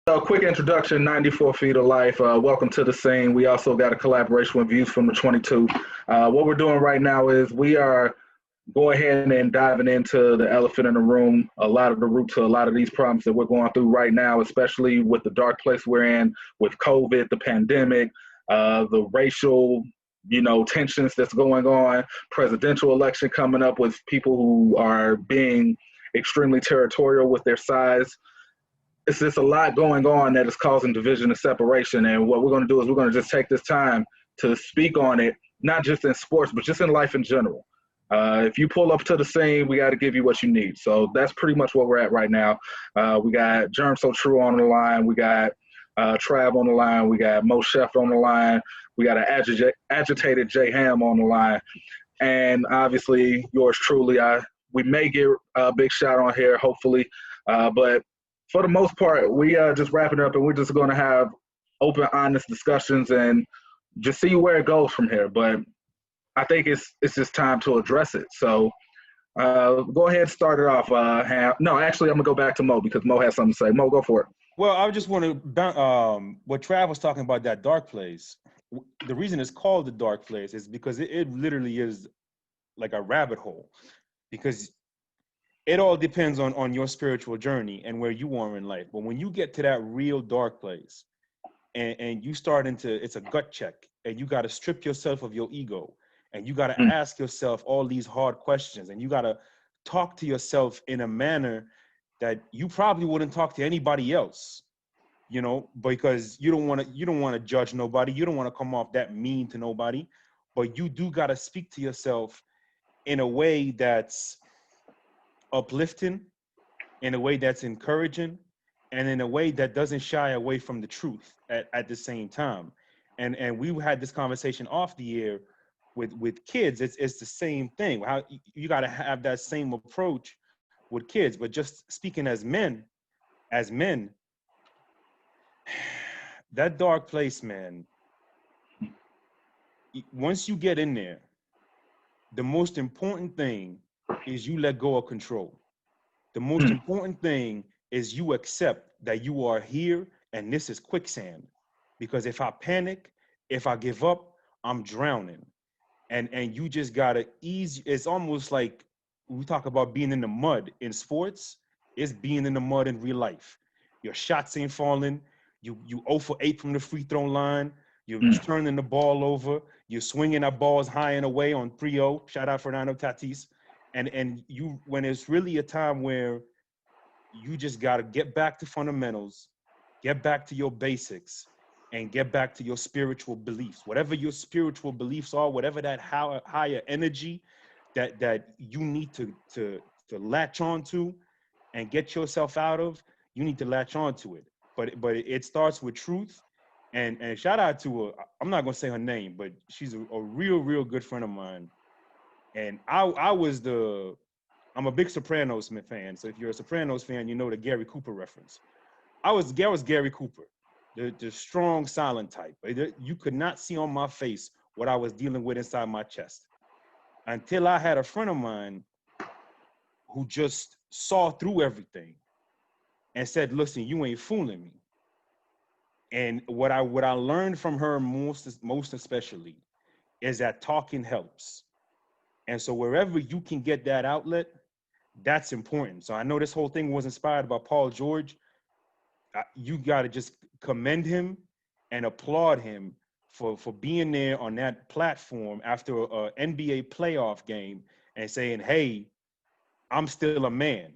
A quick introduction, 94 Feet of Life. Welcome to the scene. We also got a collaboration with Views from the 22. What we're doing right now is we are going ahead and diving into the elephant in the room, a lot of the root to a lot of these problems that we're going through right now, especially with the dark place we're in, with COVID, the pandemic, the racial, tensions that's going on, presidential election coming up with people who are being extremely territorial with their size. It's just a lot going on that is causing division and separation. And what we're going to do is we're going to just take this time to speak on it, not just in sports, but just in life in general. If you pull up to the scene, we got to give you what you need. So that's pretty much where we're at right now. We got Germ So True on the line. We got Trav on the line. We got Mo Chef on the line. We got an agitated Jay Ham on the line. And obviously, yours truly. We may get a big shot on here, hopefully. But for the most part, we just wrapping up, and we're just going to have open, honest discussions and just see where it goes from here. But I think it's just time to address it. So go ahead and start it off. No, actually, I'm going to go back to Mo because Mo has something to say. Mo, go for it. Well, I just want to, what Trav was talking about, that dark place. The reason it's called the dark place is because it literally is like a rabbit hole, because it all depends on your spiritual journey and where you are in life. But when you get to that real dark place and you start it's a gut check, and you got to strip yourself of your ego, and you got to ask yourself all these hard questions, and you got to talk to yourself in a manner that you probably wouldn't talk to anybody else, because you don't want to judge nobody. You don't want to come off that mean to nobody, but you do got to speak to yourself in a way that's uplifting, in a way that's encouraging, and in a way that doesn't shy away from the truth at the same time. And we had this conversation off the air with kids. It's the same thing. How you got to have that same approach with kids. But just speaking as men, that dark place, man, once you get in there, the most important thing is you let go of control. The most important thing is you accept that you are here and this is quicksand. Because if I panic, if I give up, I'm drowning. And you just gotta ease. It's almost like we talk about being in the mud in sports. It's being in the mud in real life. Your shots ain't falling. You 0 for 8 from the free throw line. You're turning the ball over. You're swinging that balls high and away on 3-0. Shout out Fernando Tatis. And you, when it's really a time where you just got to get back to fundamentals, get back to your basics, and get back to your spiritual beliefs. Whatever your spiritual beliefs are, whatever that higher energy that you need to latch on to and get yourself out of, you need to latch on to it. But it starts with truth. And shout out to I'm not going to say her name, but she's a real good friend of mine. And I'm a big Sopranos fan. So if you're a Sopranos fan, you know the Gary Cooper reference. I was Gary Cooper, the strong, silent type. You could not see on my face what I was dealing with inside my chest, until I had a friend of mine who just saw through everything and said, listen, you ain't fooling me. And what I learned from her most especially is that talking helps. And so wherever you can get that outlet, that's important. So I know this whole thing was inspired by Paul George. You got to just commend him and applaud him for being there on that platform after a NBA playoff game and saying, hey, I'm still a man.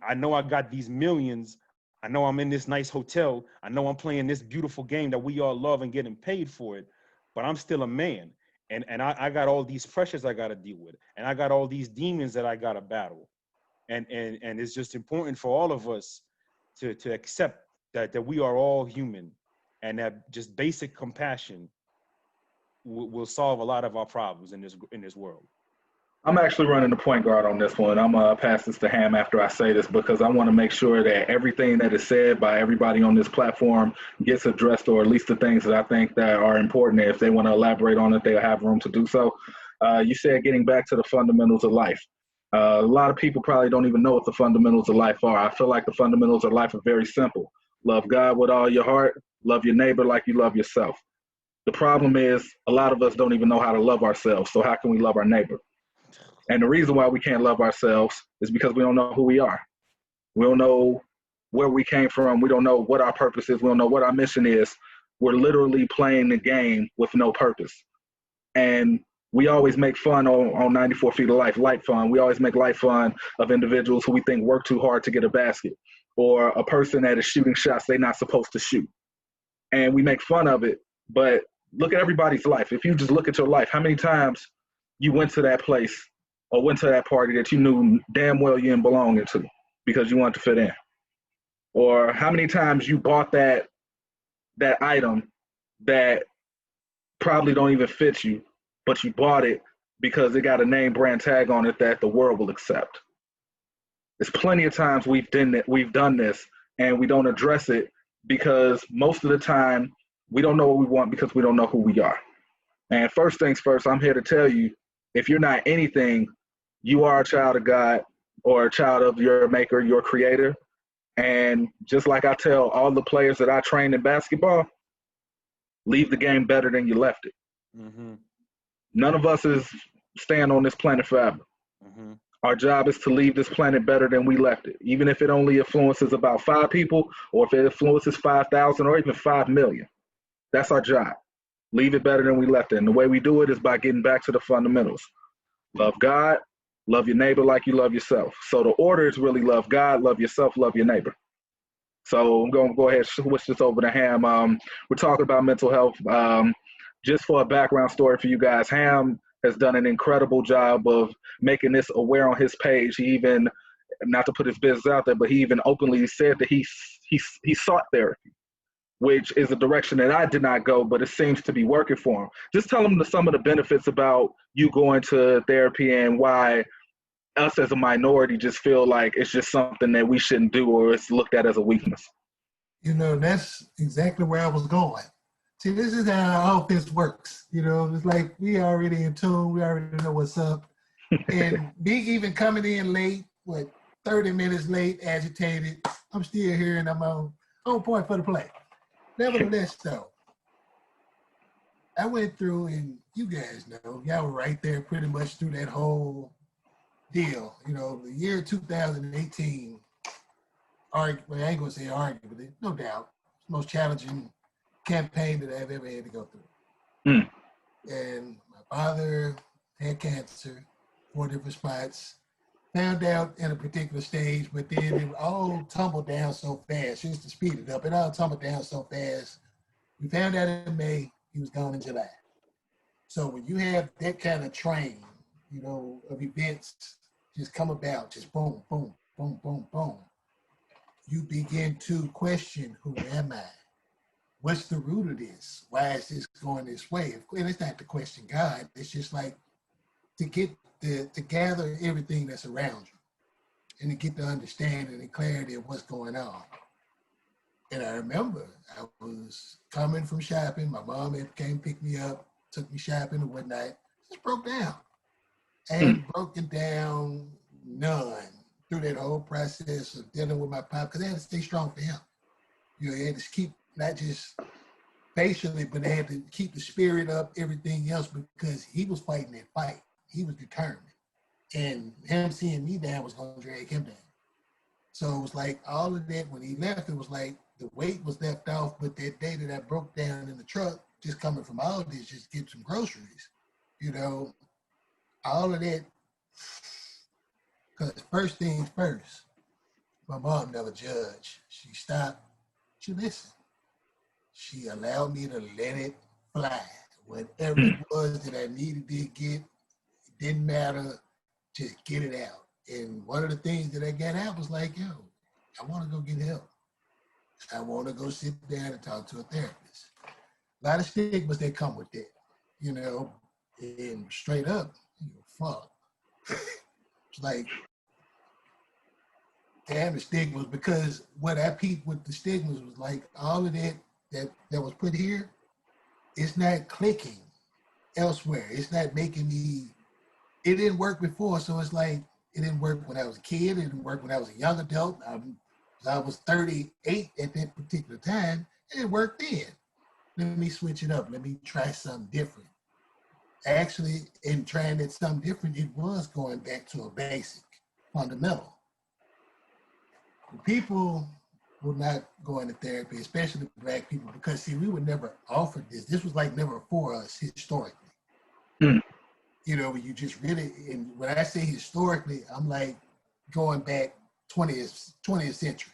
I know I got these millions. I know I'm in this nice hotel. I know I'm playing this beautiful game that we all love and getting paid for it, but I'm still a man. And I got all these pressures I got to deal with. And I got all these demons that I got to battle. And it's just important for all of us to accept that we are all human, and that just basic compassion will solve a lot of our problems in this world. I'm actually running the point guard on this one. I'm going to pass this to Ham after I say this because I want to make sure that everything that is said by everybody on this platform gets addressed, or at least the things that I think that are important. If they want to elaborate on it, they'll have room to do so. You said getting back to the fundamentals of life. A lot of people probably don't even know what the fundamentals of life are. I feel like the fundamentals of life are very simple. Love God with all your heart. Love your neighbor like you love yourself. The problem is a lot of us don't even know how to love ourselves. So how can we love our neighbor? And the reason why we can't love ourselves is because we don't know who we are. We don't know where we came from. We don't know what our purpose is. We don't know what our mission is. We're literally playing the game with no purpose. And we always make fun on 94 Feet of Life, light fun. We always make light fun of individuals who we think work too hard to get a basket, or a person that is shooting shots they're not supposed to shoot. And we make fun of it, but look at everybody's life. If you just look at your life, how many times you went to that place or went to that party that you knew damn well you didn't belong into because you wanted to fit in? Or how many times you bought that item that probably don't even fit you, but you bought it because it got a name brand tag on it that the world will accept. There's plenty of times we've done this and we don't address it because most of the time we don't know what we want because we don't know who we are. And first things first, I'm here to tell you, if you're not anything, you are a child of God or a child of your maker, your creator. And just like I tell all the players that I train in basketball, leave the game better than you left it. Mm-hmm. None of us is staying on this planet forever. Mm-hmm. Our job is to leave this planet better than we left it, even if it only influences about 5 people, or if it influences 5,000 or even 5 million. That's our job. Leave it better than we left it. And the way we do it is by getting back to the fundamentals. Love God, love your neighbor like you love yourself. So the order is really love God, love yourself, love your neighbor. So I'm going to go ahead and switch this over to Ham. We're talking about mental health. Just for a background story for you guys, Ham has done an incredible job of making this aware on his page. He even, not to put his business out there, but he even openly said that he sought therapy, which is a direction that I did not go, but it seems to be working for him. Just tell him some of the benefits about you going to therapy and why us as a minority just feel like it's just something that we shouldn't do or it's looked at as a weakness. You know, that's exactly where I was going. See, this is how all this works. You know, it's like we already in tune. We already know what's up. And me even coming in late, 30 minutes late, agitated, I'm still here and I'm on point for the play. Nevertheless, though, I went through, and you guys know, y'all were right there pretty much through that whole deal. You know, the year 2018, I ain't gonna say arguably, no doubt, most challenging campaign that I've ever had to go through. And my father had cancer, 4 different spots. Found out in a particular stage, but then it all tumbled down so fast. Just to speed it up, it all tumbled down so fast. We found out in May, he was gone in July. So when you have that kind of train, you know, of events just come about, just boom, boom, boom, boom, boom, you begin to question, who am I? What's the root of this? Why is this going this way? And it's not to question God. It's just like to get to gather everything that's around you and to get the understanding and clarity of what's going on. And I remember I was coming from shopping. My mom had came pick me up, took me shopping and whatnot. Just broke down. And broken down none through that whole process of dealing with my pop, because I had to stay strong for him. You know, I had to keep not just facially, but I had to keep the spirit up, everything else, because he was fighting that fight. He was determined. And him seeing me down was going to drag him down. So it was like all of that, when he left, it was like the weight was left off, but that day that I broke down in the truck, just coming from Aldi's, just to get some groceries, you know, all of that, because first things first, my mom never judged. She stopped, she listened. She allowed me to let it fly. Whatever it was that I needed to get, it didn't matter, just get it out. And one of the things that I got out was like, yo, I want to go get help. I want to go sit down and talk to a therapist. A lot of stigmas that come with that, you know, and straight up, fuck. It's like, damn, the stigmas, because what I peeped with the stigmas was like all of that was put here, it's not clicking elsewhere. It's not making me, it didn't work before. So it's like, it didn't work when I was a kid. It didn't work when I was a young adult. I'm I was 38 at that particular time, and it worked then. Let me switch it up. Let me try something different. Actually, in trying that something different, it was going back to a basic, fundamental. People were not going to therapy, especially Black people, because see, we were never offered this. This was like never for us historically. Hmm. You know, you just really, and when I say historically, I'm like going back 20th century,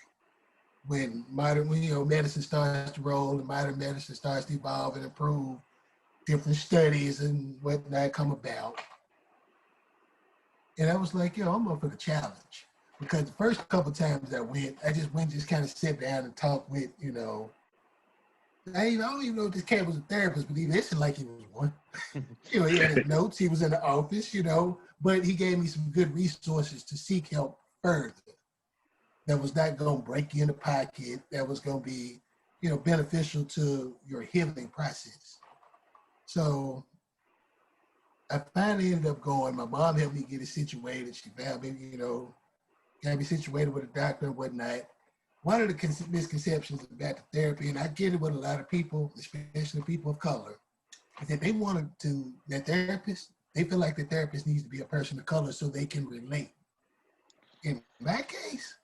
when medicine starts to roll and modern medicine starts to evolve and improve, different studies and whatnot come about. And I was like, I'm up for the challenge. Because the first couple of times I went, just kind of sat down and talked with, I don't even know if this cat was a therapist, but he listened like he was one. He had his notes, he was in the office, but he gave me some good resources to seek help further. That was not going to break you in the pocket, that was going to be, beneficial to your healing process. So I finally ended up going. My mom helped me get it situated. She found me, got me situated with a doctor and whatnot. One of the misconceptions about the therapy, and I get it with a lot of people, especially people of color, is that they feel like the therapist needs to be a person of color so they can relate. In my case,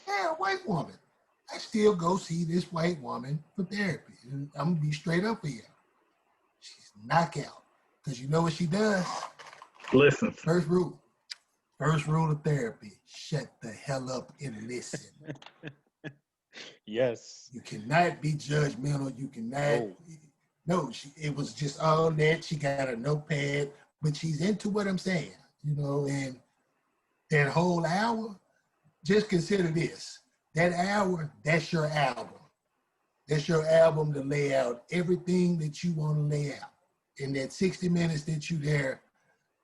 a white woman. I still go see this white woman for therapy. And I'm going to be straight up with you. She's knockout. Because you know what she does? Listen. First rule of therapy, shut the hell up and listen. Yes. You cannot be judgmental. You cannot. No, it was just all that. She got a notepad, but she's into what I'm saying, and that whole hour, just consider this. That hour, that's your album. That's your album to lay out everything that you want to lay out. In that 60 minutes that you there,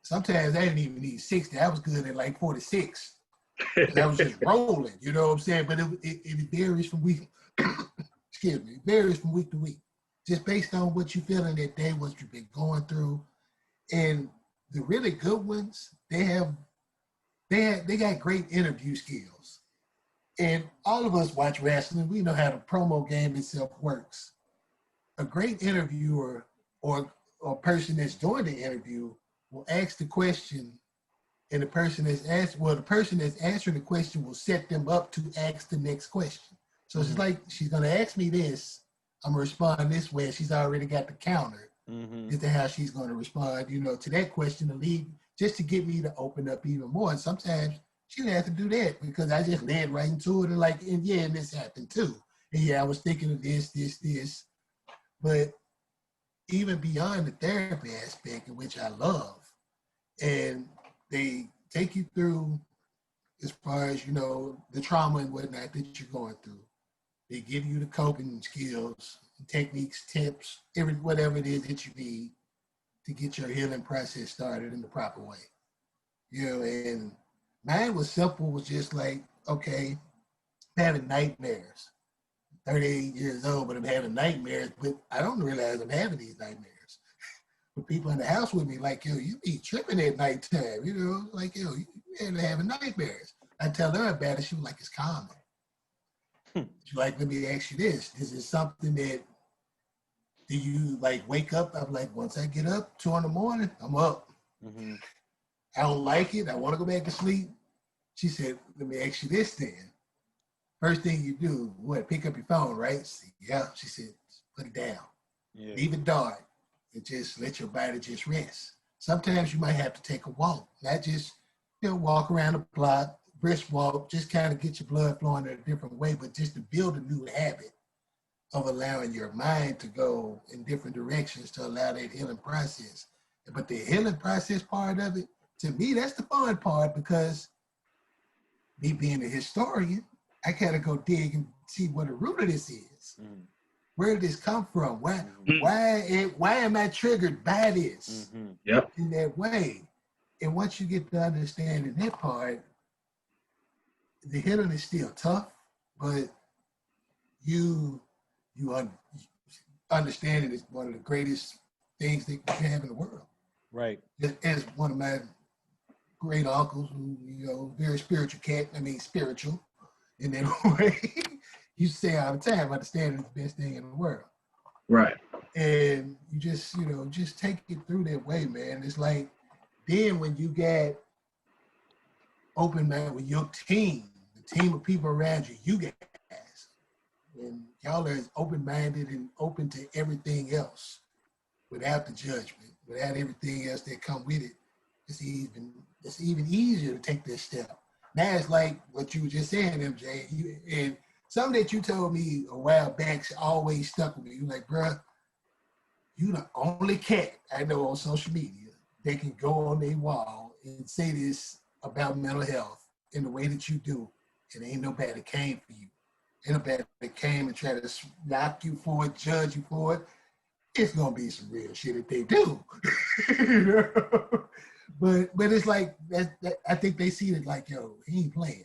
sometimes I didn't even need 60. I was good at like 46. I was just rolling, you know what I'm saying? But it varies from week, excuse me, it varies from week to week. Just based on what you feel in that day, what you've been going through. And the really good ones, they got great interview skills. And all of us watch wrestling. We know how the promo game itself works. A great interviewer or person that's doing the interview will ask the question, and the person that's answering the question will set them up to ask the next question. So it's like, she's going to ask me this, I'm going to respond this way. She's already got the counter as to how she's going to respond, to that question to lead, just to get me to open up even more. And sometimes she didn't have to do that because I just led right into it and this happened too. And I was thinking of this. But even beyond the therapy aspect, which I love, and they take you through as far as, the trauma and whatnot that you're going through. They give you the coping skills, techniques, tips, whatever it is that you need to get your healing process started in the proper way. And mine was simple, was just like, okay, I'm having nightmares. 38 years old, but I'm having nightmares, but I don't realize I'm having these nightmares. But people in the house with me, like, you be tripping at nighttime, you ain't having nightmares. I tell her about it, she was like, it's common. She's like, let me ask you this. Is it something that, do you wake up? I'm like, once I get up, 2 a.m, I'm up. I don't like it. I want to go back to sleep. She said, let me ask you this then. First thing you do, pick up your phone, right? Yeah. She said, put it down. Yeah. Leave it dark. And just let your body just rest. Sometimes you might have to take a walk. Not just, walk around the block, brisk walk, just kind of get your blood flowing in a different way, but just to build a new habit of allowing your mind to go in different directions to allow that healing process. But the healing process part of it, to me, that's the fun part, because me being a historian, I gotta go dig and see what the root of this is. Where did this come from? Why am I triggered by this in that way? And once you get to understanding that part, the healing is still tough, but you understand it is one of the greatest things that you can have in the world. Right. As one of my great uncles, who, very spiritual, in that way. You say all the time, understanding is the best thing in the world. Right. And you just, just take it through that way, man. It's like, then when you get open, man, with your team, the team of people around you, you guys, and y'all are as open-minded and open to everything else without the judgment, without everything else that come with it, it's even easier to take this step. Now it's like what you were just saying, MJ, and something that you told me a while back always stuck with me. You like, bruh, you the only cat I know on social media that can go on their wall and say this about mental health in the way that you do, and ain't nobody that came for you. Ain't nobody that came and tried to knock you for it, judge you for it. It's gonna be some real shit if they do. But it's like that, I think they see it like, yo, he ain't playing.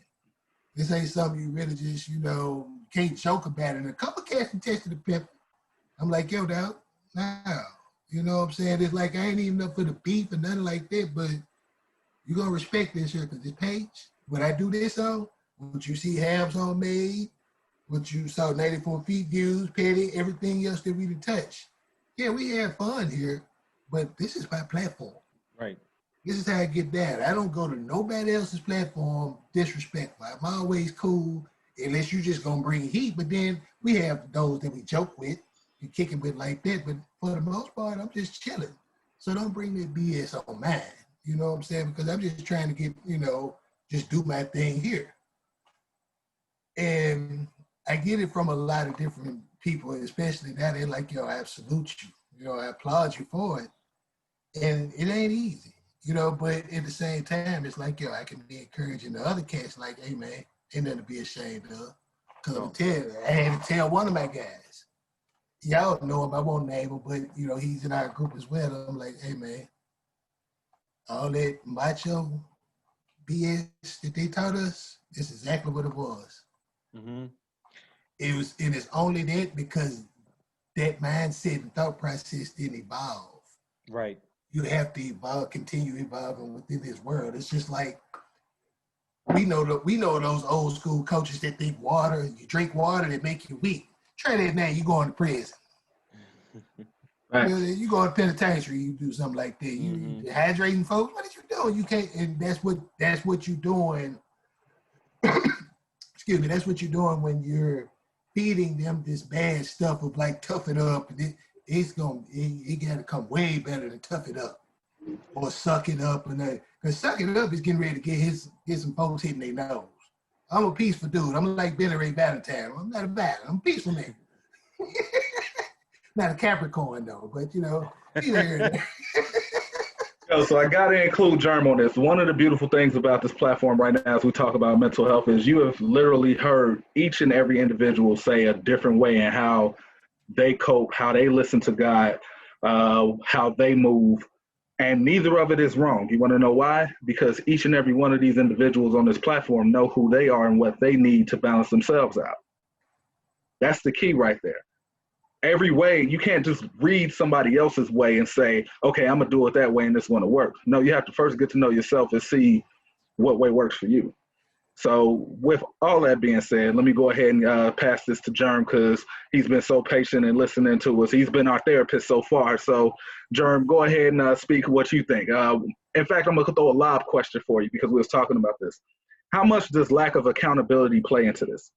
This ain't something you really just, can't joke about it. And a couple cats can test the pep. I'm like, yo, dog, nah. You know what I'm saying? It's like I ain't even up for the beef or nothing like that, but you gonna respect this here because this page, when I do this on, what you see Habs Homemade, what you saw 94 feet views, Petty, everything else that we did touch. Yeah, we have fun here, but this is my platform. Right. This is how I get down. I don't go to nobody else's platform disrespectful. I'm always cool, unless you just gonna bring heat. But then we have those that we joke with and kick it with like that. But for the most part, I'm just chilling. So don't bring that BS on mine. You know what I'm saying? Because I'm just trying to get, just do my thing here. And I get it from a lot of different people, especially now they're like, yo, I salute you. I applaud you for it. And it ain't easy. But at the same time, it's like, yo, I can be encouraging the other cats like, hey, man, ain't nothing to be ashamed of. Because I had to tell one of my guys, y'all know him, I won't name him, but, he's in our group as well. I'm like, hey, man, all that macho BS that they taught us, this is exactly what it was. Mm-hmm. And it's only that because that mindset and thought process didn't evolve. Right. You have to evolve, continue evolving within this world. It's just like we know those old school coaches that think you drink water that make you weak. Try that now, you go into prison. Right. You go to penitentiary, you do something like that. You hydrating folks. What are you doing? You can't, and that's what you're doing. Excuse me. That's what you're doing when you're feeding them this bad stuff of like tough it up. It got to come way better than tough it up or suck it up. Because suck it up is getting ready to get some folks hitting their nose. I'm a peaceful dude. I'm like Billy Ray Valentine. I'm not a bad. I'm a peaceful man. Not a Capricorn though, but So I got to include Germ on this. One of the beautiful things about this platform right now as we talk about mental health is you have literally heard each and every individual say a different way in how they cope, how they listen to God, how they move, and neither of it is wrong. You want to know why? Because each and every one of these individuals on this platform know who they are and what they need to balance themselves out. That's the key right there. Every way, you can't just read somebody else's way and say, okay, I'm going to do it that way and it's going to work. No, you have to first get to know yourself and see what way works for you. So with all that being said, let me go ahead and pass this to Germ because he's been so patient and listening to us. He's been our therapist so far. So Germ, go ahead and speak what you think. In fact, I'm going to throw a lob question for you because we was talking about this. How much does lack of accountability play into this?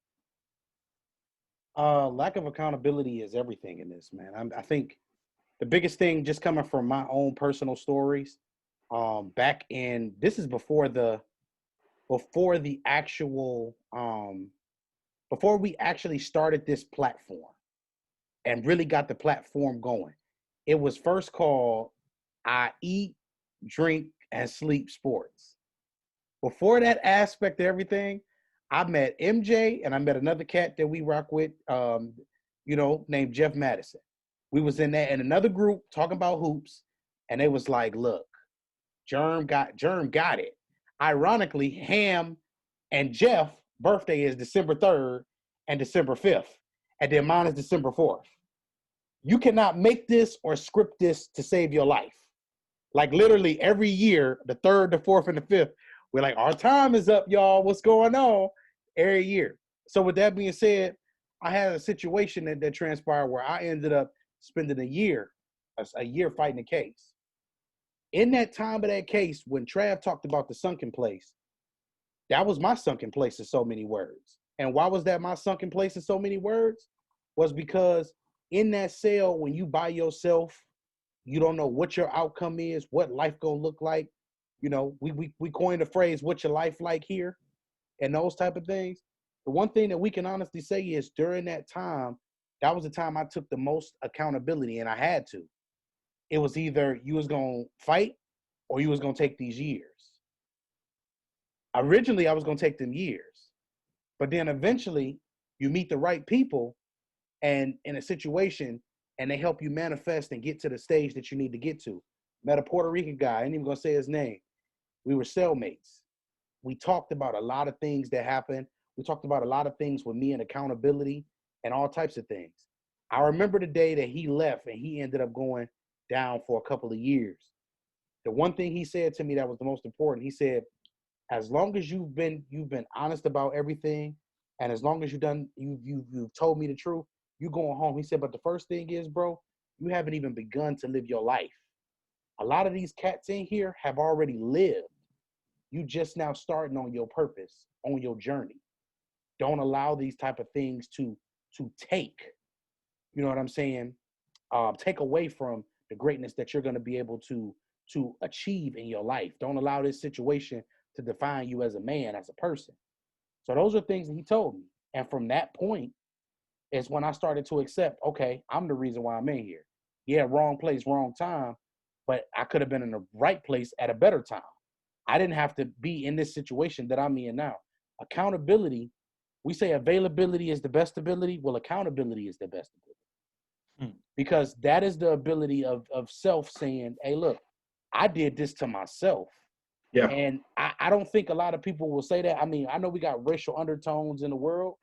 Lack of accountability is everything in this, man. I think the biggest thing, just coming from my own personal stories, back in, this is before the actual, before we actually started this platform and really got the platform going. It was first called I Eat, Drink, and Sleep Sports. Before that aspect of everything, I met MJ and I met another cat that we rock with, named Jeff Madison. We was in another group talking about hoops, and they was like, look, Germ got it. Ironically, Ham and Jeff birthday is December 3rd and December 5th, and then mine is December 4th. You cannot make this or script this to save your life. Like literally every year, the 3rd, the 4th, and the 5th, we're like, our time is up, y'all. What's going on? Every year. So with that being said, I had a situation that transpired where I ended up spending a year fighting a case. In that time of that case, when Trav talked about the sunken place, that was my sunken place in so many words. And why was that my sunken place in so many words? Was because in that cell, when you by yourself, you don't know what your outcome is, what life gonna look like. You know, we coined the phrase, "What's your life like here?" and those type of things. The one thing that we can honestly say is during that time, that was the time I took the most accountability, and I had to. It was either you was gonna fight or you was gonna take these years. Originally, I was gonna take them years, but then eventually you meet the right people and in a situation and they help you manifest and get to the stage that you need to get to. Met a Puerto Rican guy, I ain't even gonna say his name. We were cellmates. We talked about a lot of things that happened. We talked about a lot of things with me and accountability and all types of things. I remember the day that he left and he ended up going down for a couple of years. The one thing he said to me that was the most important, he said, as long as you've been honest about everything, and as long as you've told me the truth, you going home. He said, but the first thing is, bro, you haven't even begun to live your life. A lot of these cats in here have already lived. You just now starting on your purpose, on your journey. Don't allow these type of things to take, you know what I'm saying? Take away from the greatness that you're going to be able to achieve in your life. Don't allow this situation to define you as a man, as a person. So those are things that he told me. And from that point is when I started to accept, okay, I'm the reason why I'm in here. Yeah, wrong place, wrong time, but I could have been in the right place at a better time. I didn't have to be in this situation that I'm in now. Accountability, we say availability is the best ability. Well, accountability is the best ability. Because that is the ability of self saying, hey, look, I did this to myself. Yeah. And I don't think a lot of people will say that. I mean, I know we got racial undertones in the world.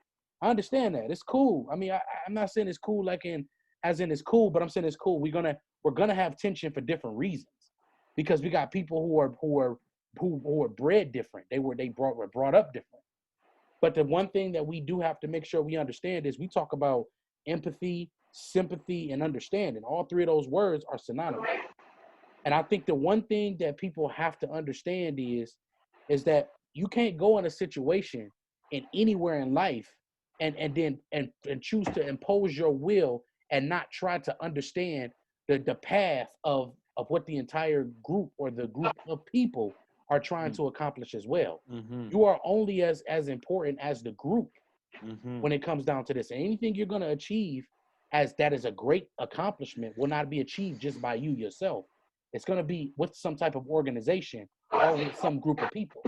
I understand that. It's cool. I mean, I'm not saying it's cool as in it's cool, but I'm saying it's cool. We're gonna have tension for different reasons. Because we got people who are bred different. They were brought up different. But the one thing that we do have to make sure we understand is we talk about empathy, sympathy, and understanding. All three of those words are synonymous. And I think the one thing that people have to understand is that you can't go in a situation and anywhere in life and choose to impose your will and not try to understand the path of what the entire group or the group of people are trying to accomplish as well. Mm-hmm. You are only as important as the group Mm-hmm. when it comes down to this. And anything you're going to achieve as that is a great accomplishment will not be achieved just by you yourself. It's going to be with some type of organization or with some group of people.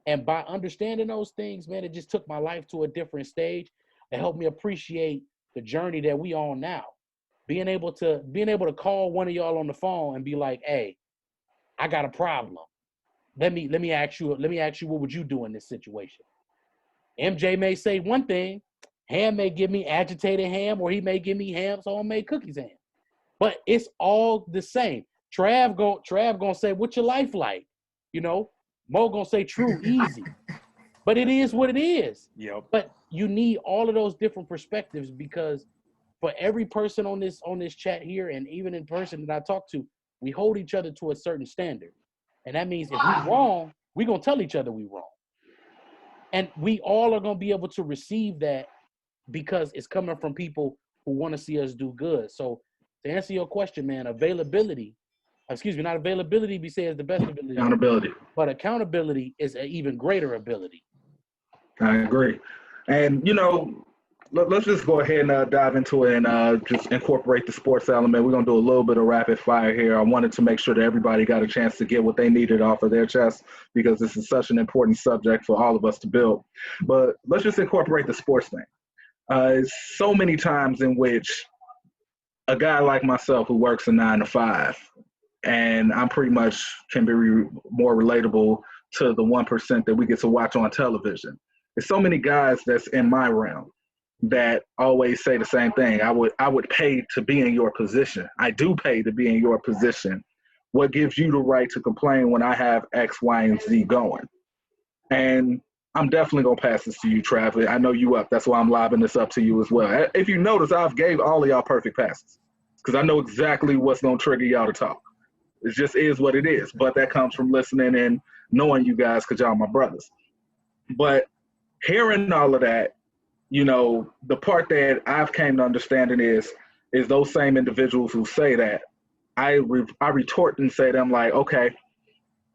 And by understanding those things, man, it just took my life to a different stage. It helped me appreciate the journey that we on now. Being able to call one of y'all on the phone and be like, hey, I got a problem. Let me ask you, what would you do in this situation? MJ may say one thing, Ham may give me agitated ham, or he may give me Ham's homemade cookies ham. But it's all the same. Trav gonna say, what's your life like? You know, Mo gonna say true, easy. But it is what it is. Yep. But you need all of those different perspectives, because for every person on this chat here, and even in person that I talk to, we hold each other to a certain standard. And that means if we wrong, we're gonna tell each other we wrong. And we all are gonna be able to receive that because it's coming from people who want to see us do good. So to answer your question, man, not availability, we say is the best ability. Accountability. But accountability is an even greater ability. I agree. And, let's just go ahead and dive into it and just incorporate the sports element. We're going to do a little bit of rapid fire here. I wanted to make sure that everybody got a chance to get what they needed off of their chest, because this is such an important subject for all of us to build. But let's just incorporate the sports thing. So many times in which a guy like myself who works a 9 to 5, and I'm pretty much can be more relatable to the 1% that we get to watch on television. There's so many guys that's in my realm that always say the same thing. I would pay to be in your position. I do pay to be in your position. What gives you the right to complain when I have X, Y, and Z going? And I'm definitely gonna pass this to you, Travis. I know you up. That's why I'm lobbing this up to you as well. If you notice, I've gave all of y'all perfect passes because I know exactly what's gonna trigger y'all to talk. It just is what it is. But that comes from listening and knowing you guys because y'all my brothers. But hearing all of that, the part that I've came to understanding is those same individuals who say that. I retort and say to them like, okay,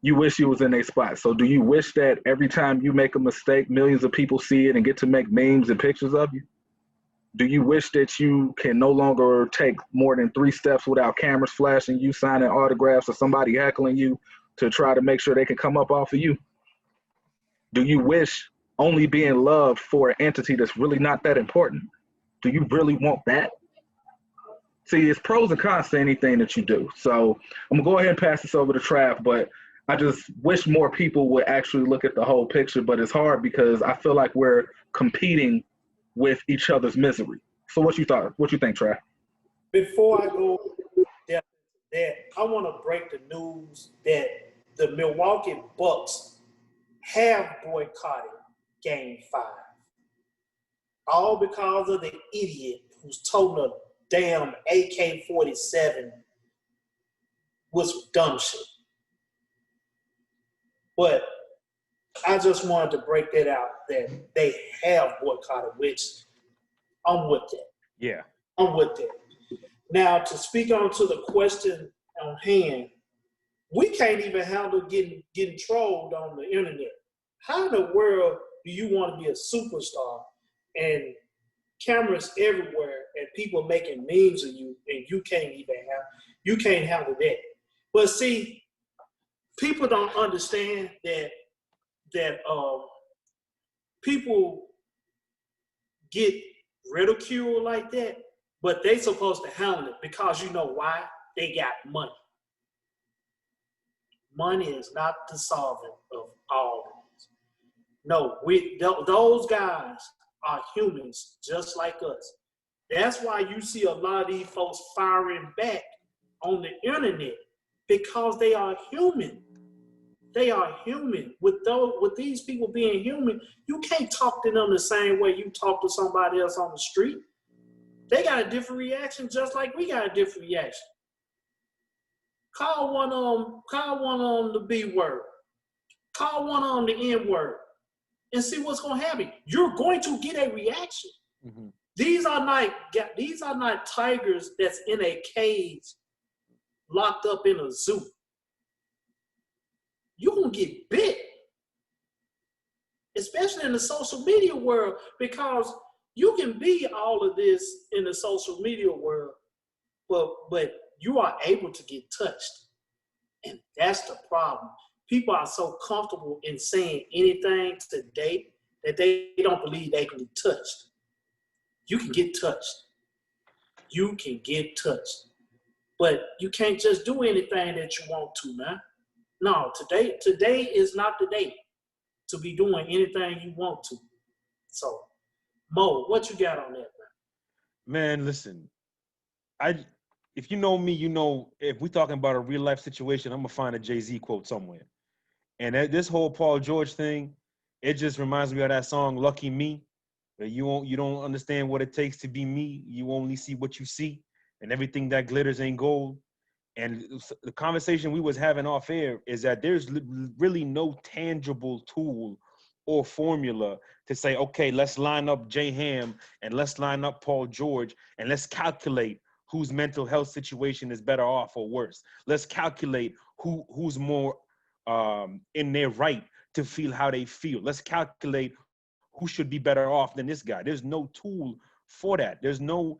you wish you was in a spot. So do you wish that every time you make a mistake, millions of people see it and get to make memes and pictures of you? Do you wish that you can no longer take more than 3 steps without cameras flashing you, signing autographs, or somebody heckling you to try to make sure they can come up off of you? Do you wish only being loved for an entity that's really not that important? Do you really want that? See, it's pros and cons to anything that you do. So I'm going to go ahead and pass this over to Trav, but I just wish more people would actually look at the whole picture, but it's hard because I feel like we're competing with each other's misery. So what you think, Trav? Before I go there, I want to break the news that the Milwaukee Bucks have boycotted Game 5. All because of the idiot who's toting a damn AK-47 was dumb shit. But I just wanted to break that out that they have boycotted, which I'm with that. Yeah. I'm with that. Now, to speak on to the question on hand, we can't even handle getting trolled on the internet. How in the world do you want to be a superstar and cameras everywhere and people making memes of you and you can't handle that? But see, people don't understand that people get ridiculed like that, but they supposed to handle it because you know why? They got money. Money is not the solvent of all things. No, those guys are humans just like us. That's why you see a lot of these folks firing back on the internet because they are human. They are human. With these people being human, you can't talk to them the same way you talk to somebody else on the street. They got a different reaction just like we got a different reaction. Call one on the B word. Call one on the N word and see what's going to happen. You're going to get a reaction. Mm-hmm. These are not tigers that's in a cage locked up in a zoo. You're going to get bit, especially in the social media world, because you can be all of this in the social media world, but you are able to get touched. And that's the problem. People are so comfortable in saying anything today that they don't believe they can be touched. You can get touched. You can get touched. But you can't just do anything that you want to, man. No, today is not the day to be doing anything you want to. So, Mo, what you got on that, man? Man, listen. If you know me, you know if we're talking about a real life situation, I'm gonna find a Jay-Z quote somewhere. And this whole Paul George thing, it just reminds me of that song "Lucky Me." Where you don't understand what it takes to be me. You only see what you see, and everything that glitters ain't gold. And the conversation we was having off air is that there's really no tangible tool or formula to say, okay, let's line up Jay Ham and let's line up Paul George and let's calculate whose mental health situation is better off or worse. Let's calculate who's more in their right to feel how they feel. Let's calculate who should be better off than this guy. There's no tool for that. There's no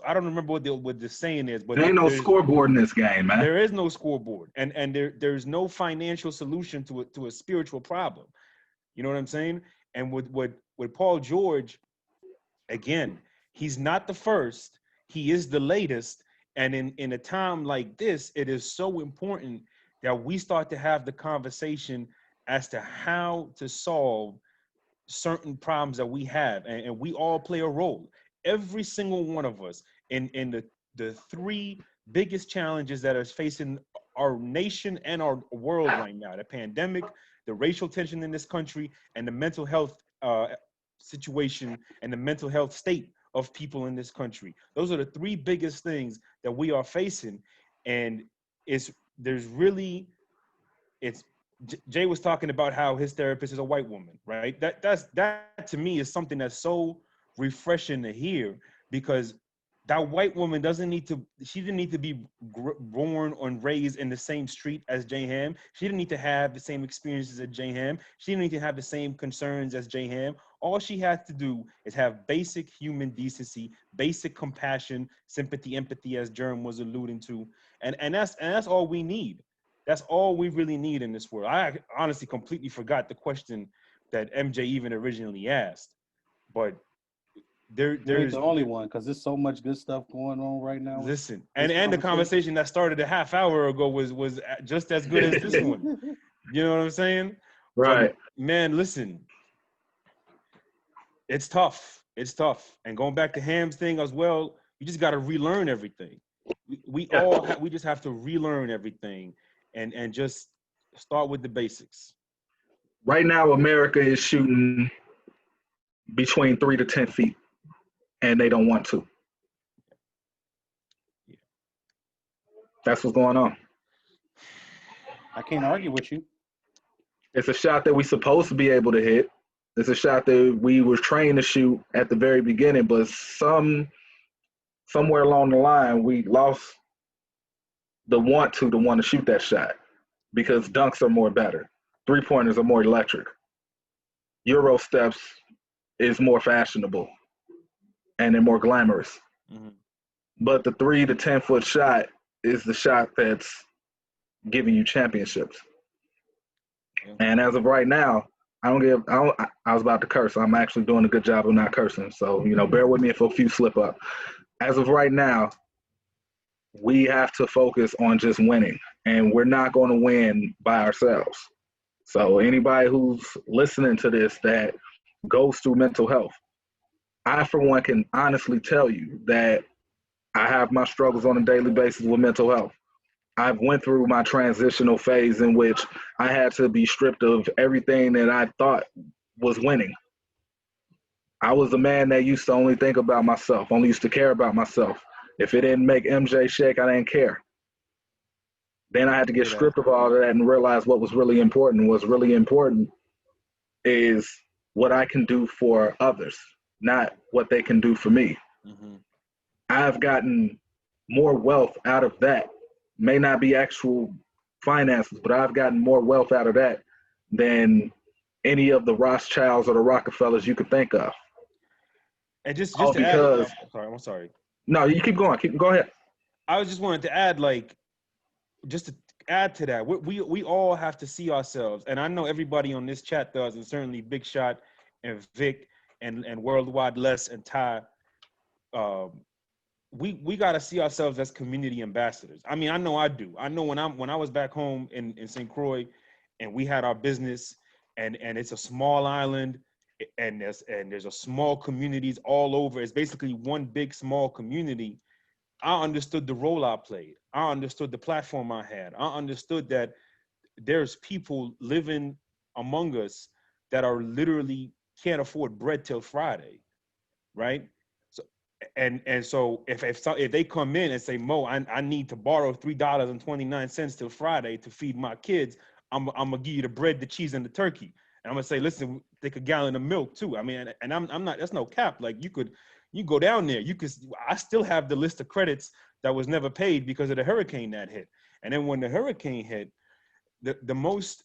I don't remember what the saying is, but there ain't no scoreboard in this game, man. There is no scoreboard, and there's no financial solution to a spiritual problem. You know what I'm saying? And with Paul George, again, he's not the first. He is the latest. And in a time like this, it is so important that we start to have the conversation as to how to solve certain problems that we have, and we all play a role. Every single one of us in the 3 biggest challenges that are facing our nation and our world right now: the pandemic, the racial tension in this country, and the mental health situation and the mental health state of people in this country. Those are the three biggest things that we are facing. And Jay was talking about how his therapist is a white woman, right? That to me is something that's so refreshing to hear, because that white woman she didn't need to be born and raised in the same street as Jay Ham. She didn't need to have the same experiences as Jay Ham. She didn't need to have the same concerns as Jay Ham. All she had to do is have basic human decency, basic compassion, sympathy, empathy, as Jerm was alluding to. And that's all we need. That's all we really need in this world. I honestly completely forgot the question that MJ even originally asked, but You're the only one, because there's so much good stuff going on right now. Listen, and the conversation that started a half hour ago was just as good as this one. You know what I'm saying? Right. But, man, listen, it's tough. It's tough. And going back to Ham's thing as well, you just got to relearn everything. We just have to relearn everything and just start with the basics. Right now, America is shooting between 3 to 10 feet, and they don't want to. Yeah. That's what's going on. I can't argue with you. It's a shot that we're supposed to be able to hit. It's a shot that we were trained to shoot at the very beginning, but somewhere along the line, we lost the want to shoot that shot, because dunks are more better. 3-pointers are more electric. Euro steps is more fashionable, and they're more glamorous. Mm-hmm. But the 3 to 10 foot shot is the shot that's giving you championships. Yeah. And as of right now, I was about to curse. I'm actually doing a good job of not cursing. So, bear with me if a few slip up. As of right now, we have to focus on just winning, and we're not going to win by ourselves. So anybody who's listening to this that goes through mental health, I, for one, can honestly tell you that I have my struggles on a daily basis with mental health. I've went through my transitional phase in which I had to be stripped of everything that I thought was winning. I was a man that used to only think about myself, only used to care about myself. If it didn't make MJ shake, I didn't care. Then I had to get stripped of all of that and realize what was really important. What's really important is what I can do for others, not what they can do for me. Mm-hmm. I've gotten more wealth out of that. May not be actual finances, but I've gotten more wealth out of that than any of the Rothschilds or the Rockefellers you could think of. And just All to because, add, I'm sorry. No, you keep going. Go ahead. I just wanted to add, just to add to that, we all have to see ourselves, and I know everybody on this chat does, and certainly Big Shot and Vic and Worldwide Les and Ty. We got to see ourselves as community ambassadors. I mean, I know I do. I know when I was back home in St. Croix, and we had our business, and it's a small island, and there's a small communities all over. It's basically one big small community. I understood the role I played. I understood the platform I had. I understood that there's people living among us that are literally can't afford bread till Friday, right? So if they come in and say, Mo, I need to borrow $3.29 till Friday to feed my kids, I'm gonna give you the bread, the cheese, and the turkey. And I'm gonna say, listen, take a gallon of milk too. I mean, and I'm not. That's no cap. Like you go down there. I still have the list of credits that was never paid because of the hurricane that hit. And then when the hurricane hit, the most,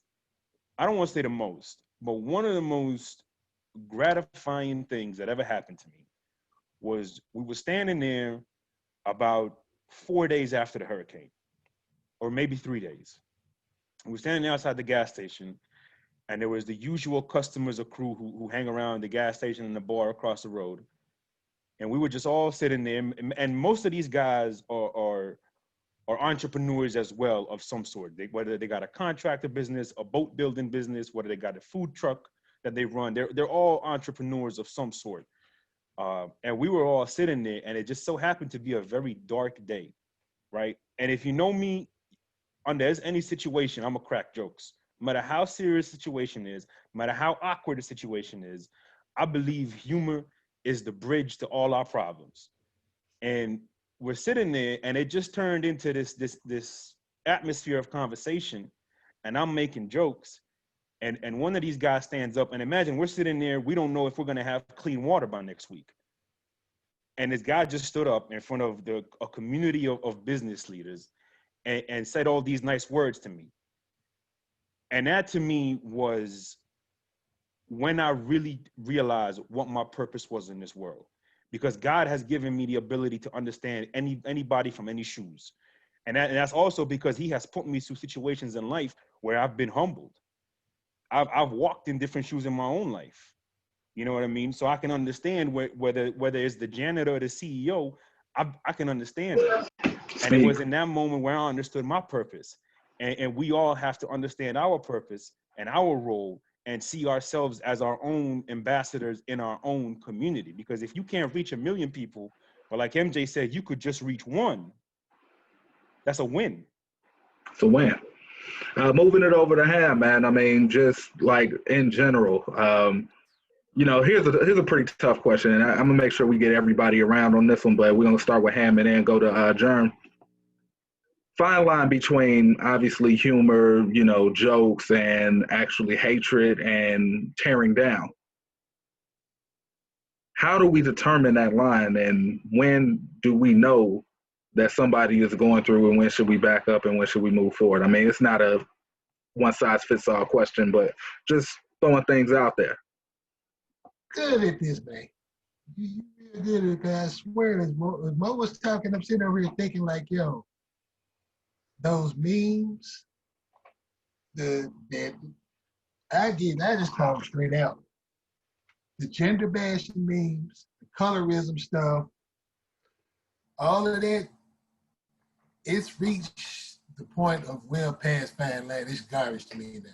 I don't want to say the most, but one of the most gratifying things that ever happened to me was we were standing there about 4 days after the hurricane, or maybe 3 days. We were standing outside the gas station, and there was the usual customers or crew who hang around the gas station and the bar across the road. And we were just all sitting there, and most of these guys are entrepreneurs as well of some sort. Whether they got a contractor business, a boat building business, whether they got a food truck that they run, they're all entrepreneurs of some sort. And we were all sitting there, and it just so happened to be a very dark day, right? And if you know me, under any situation, I'm a crack jokes. no matter how serious the situation is, no matter how awkward the situation is, I believe humor is the bridge to all our problems. And we're sitting there, and it just turned into this atmosphere of conversation, and I'm making jokes, and one of these guys stands up, and imagine we're sitting there, we don't know if we're gonna have clean water by next week. And this guy just stood up in front of a community of business leaders and said all these nice words to me. And that to me was when I really realized what my purpose was in this world. Because God has given me the ability to understand anybody from any shoes. And that's also because he has put me through situations in life where I've been humbled. I've walked in different shoes in my own life. You know what I mean? So I can understand whether it's the janitor or the CEO, I can understand it. And it was in that moment where I understood my purpose. And we all have to understand our purpose and our role and see ourselves as our own ambassadors in our own community. Because if you can't reach 1 million people, but like MJ said, you could just reach one, that's a win. It's a win. Moving it over to Ham, man. I mean, just like in general, you know, here's a pretty tough question, and I'm gonna make sure we get everybody around on this one. But we're gonna start with Ham and then go to Germ. Fine line between obviously humor, you know, jokes, and actually hatred and tearing down. How do we determine that line, and when do we know that somebody is going through, and when should we back up and when should we move forward? I mean, it's not a one size fits all question, but just throwing things out there. Good at this, man. You're good at that. I swear, as Mo was talking, I'm sitting over here thinking like, yo, those memes, that I just call them straight out. The gender bashing memes, the colorism stuff, all of that, it's reached the point of well past fine line. It's garbage to me now.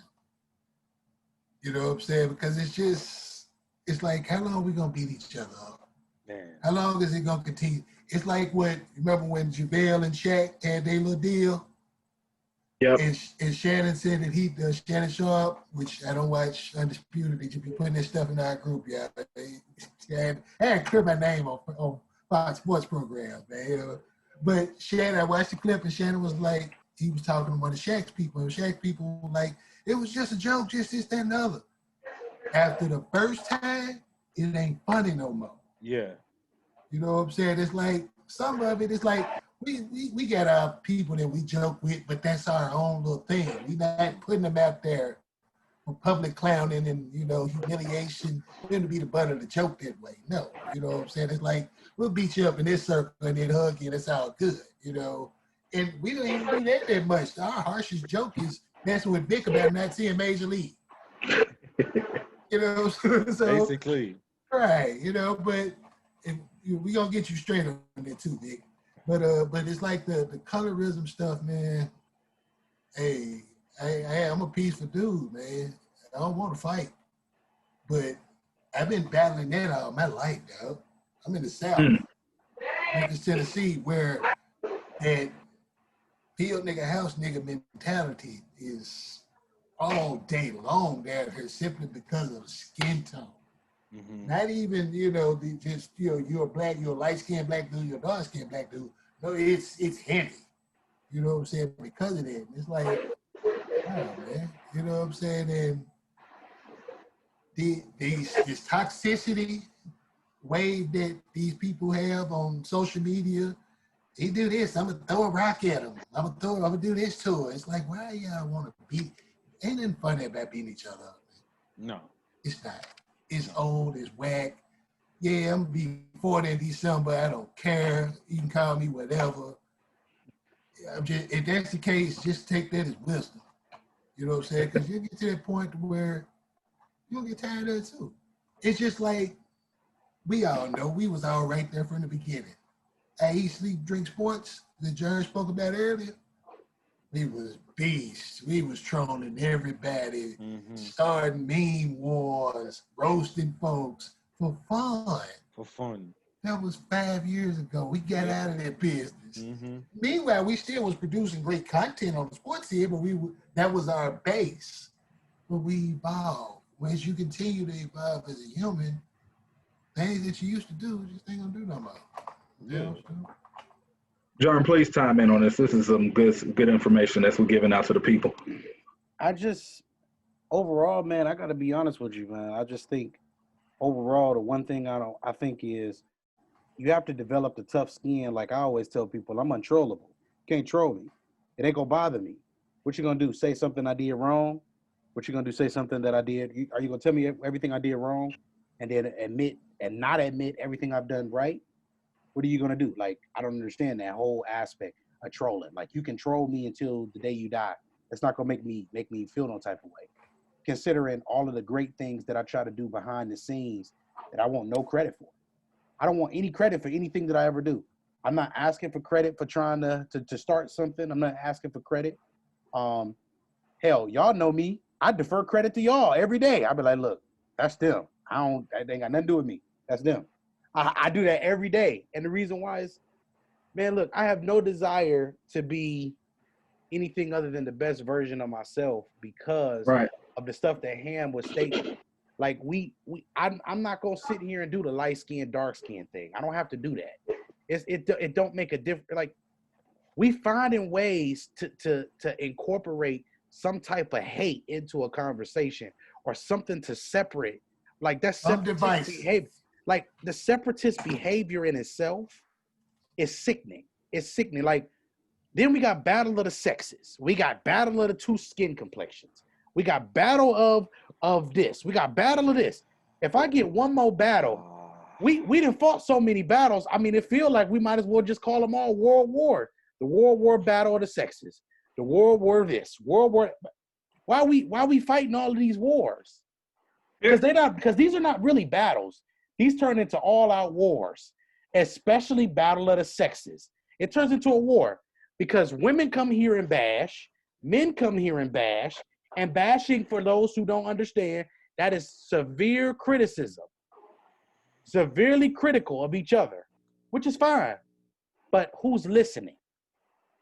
You know what I'm saying? Because it's like, how long are we gonna beat each other up? Man. How long is it gonna continue? It's like remember when JaVale and Shaq had their little deal? Yep. And Shannon said that Shannon Sharp, which I don't watch Undisputed, they should be putting this stuff in our group, yeah. I had to clear my name on Fox Sports programs, man. You know? But Shannon, I watched the clip, and Shannon was like, he was talking to one of Shaq's people, and Shaq's people were like, it was just a joke, just this, that, and the other. After the first time, it ain't funny no more. Yeah. You know what I'm saying? It's like, some of it, it's like, we got our people that we joke with, but that's our own little thing. We're not putting them out there for public clowning and, you know, humiliation. We're going to be the butt of the joke that way. No, you know what I'm saying? It's like, we'll beat you up in this circle and then hug you, and it's all good, you know? And we don't even do that much. Our harshest joke is messing with Vic about not seeing Major League. You know, so Basically. Right, you know, but we going to get you straight on that too, Vic. But it's like the colorism stuff, man. Hey, I'm a peaceful dude, man. I don't want to fight. But I've been battling that all my life, dog. I'm in the South. I'm in Tennessee, where that field nigga, house nigga mentality is all day long down here simply because of skin tone. Mm-hmm. Not even, you know, you're a black, you're a light-skinned black dude, you're a dark-skinned black dude. No, it's heavy. You know what I'm saying? Because of that. It's like, oh, man. You know what I'm saying? And this toxicity wave that these people have on social media, they do this, I'm gonna throw a rock at them. I'm gonna do this to her. It's like, why y'all want to beat? Ain't nothing funny about beating each other up. No. It's not. It's old, it's whack. Yeah, I'm gonna be 40 in December. I don't care. You can call me whatever. If that's the case, just take that as wisdom. You know what I'm saying? Because you get to that point where you'll get tired of it too. It's just like, we all know, we was all right there from the beginning. I eat, sleep, drink, sports, that Jerry spoke about earlier. We was beasts. We was trolling everybody, starting meme wars, roasting folks for fun. For fun. That was 5 years ago. We got out of that business. Meanwhile, we still was producing great content on the sports here, but that was our base. but we evolve. As you continue to evolve as a human, things that you used to do just ain't gonna do no more. You know? So, John, please chime in on this. This is some good information that's we're giving out to the people. I just overall, man, I gotta be honest with you, man. I just think overall, the one thing I think is you have to develop the tough skin. Like I always tell people, I'm untrollable. Can't troll me. It ain't gonna bother me. What you gonna do? Say something I did wrong? What you gonna do? Say something that I did? Are you gonna tell me everything I did wrong, and then admit and not admit everything I've done right? What are you gonna do? Like I don't understand that whole aspect of trolling. Like you can troll me until the day you die. It's not gonna make me feel no type of way. Considering all of the great things that I try to do behind the scenes that I want no credit for. I don't want any credit for anything that I ever do. I'm not asking for credit for trying to start something. I'm not asking for credit. Hell, y'all know me. I defer credit to y'all every day. I be like, look, that's them. They ain't got nothing to do with me. That's them. I do that every day. And the reason why is, man, look, I have no desire to be anything other than the best version of myself because of the stuff that Ham was stating. Like I'm not gonna sit here and do the light skin, dark skin thing. I don't have to do that. It don't make a difference. Like we finding ways to incorporate some type of hate into a conversation or something to separate. Like that's separatist behavior. Like the separatist behavior in itself is sickening. It's sickening. Like then we got battle of the sexes. We got battle of the two skin complexions. We got battle of this. We got battle of this. If I get one more battle, we done fought so many battles. I mean, it feels like we might as well just call them all World War. The World War battle of the sexes. The World War this. World War. Why we fighting all of these wars? Because these are not really battles. These turn into all-out wars, especially battle of the sexes. It turns into a war because women come here and bash, men come here and bash, and bashing, for those who don't understand, that is severe criticism, severely critical of each other, which is fine. But who's listening?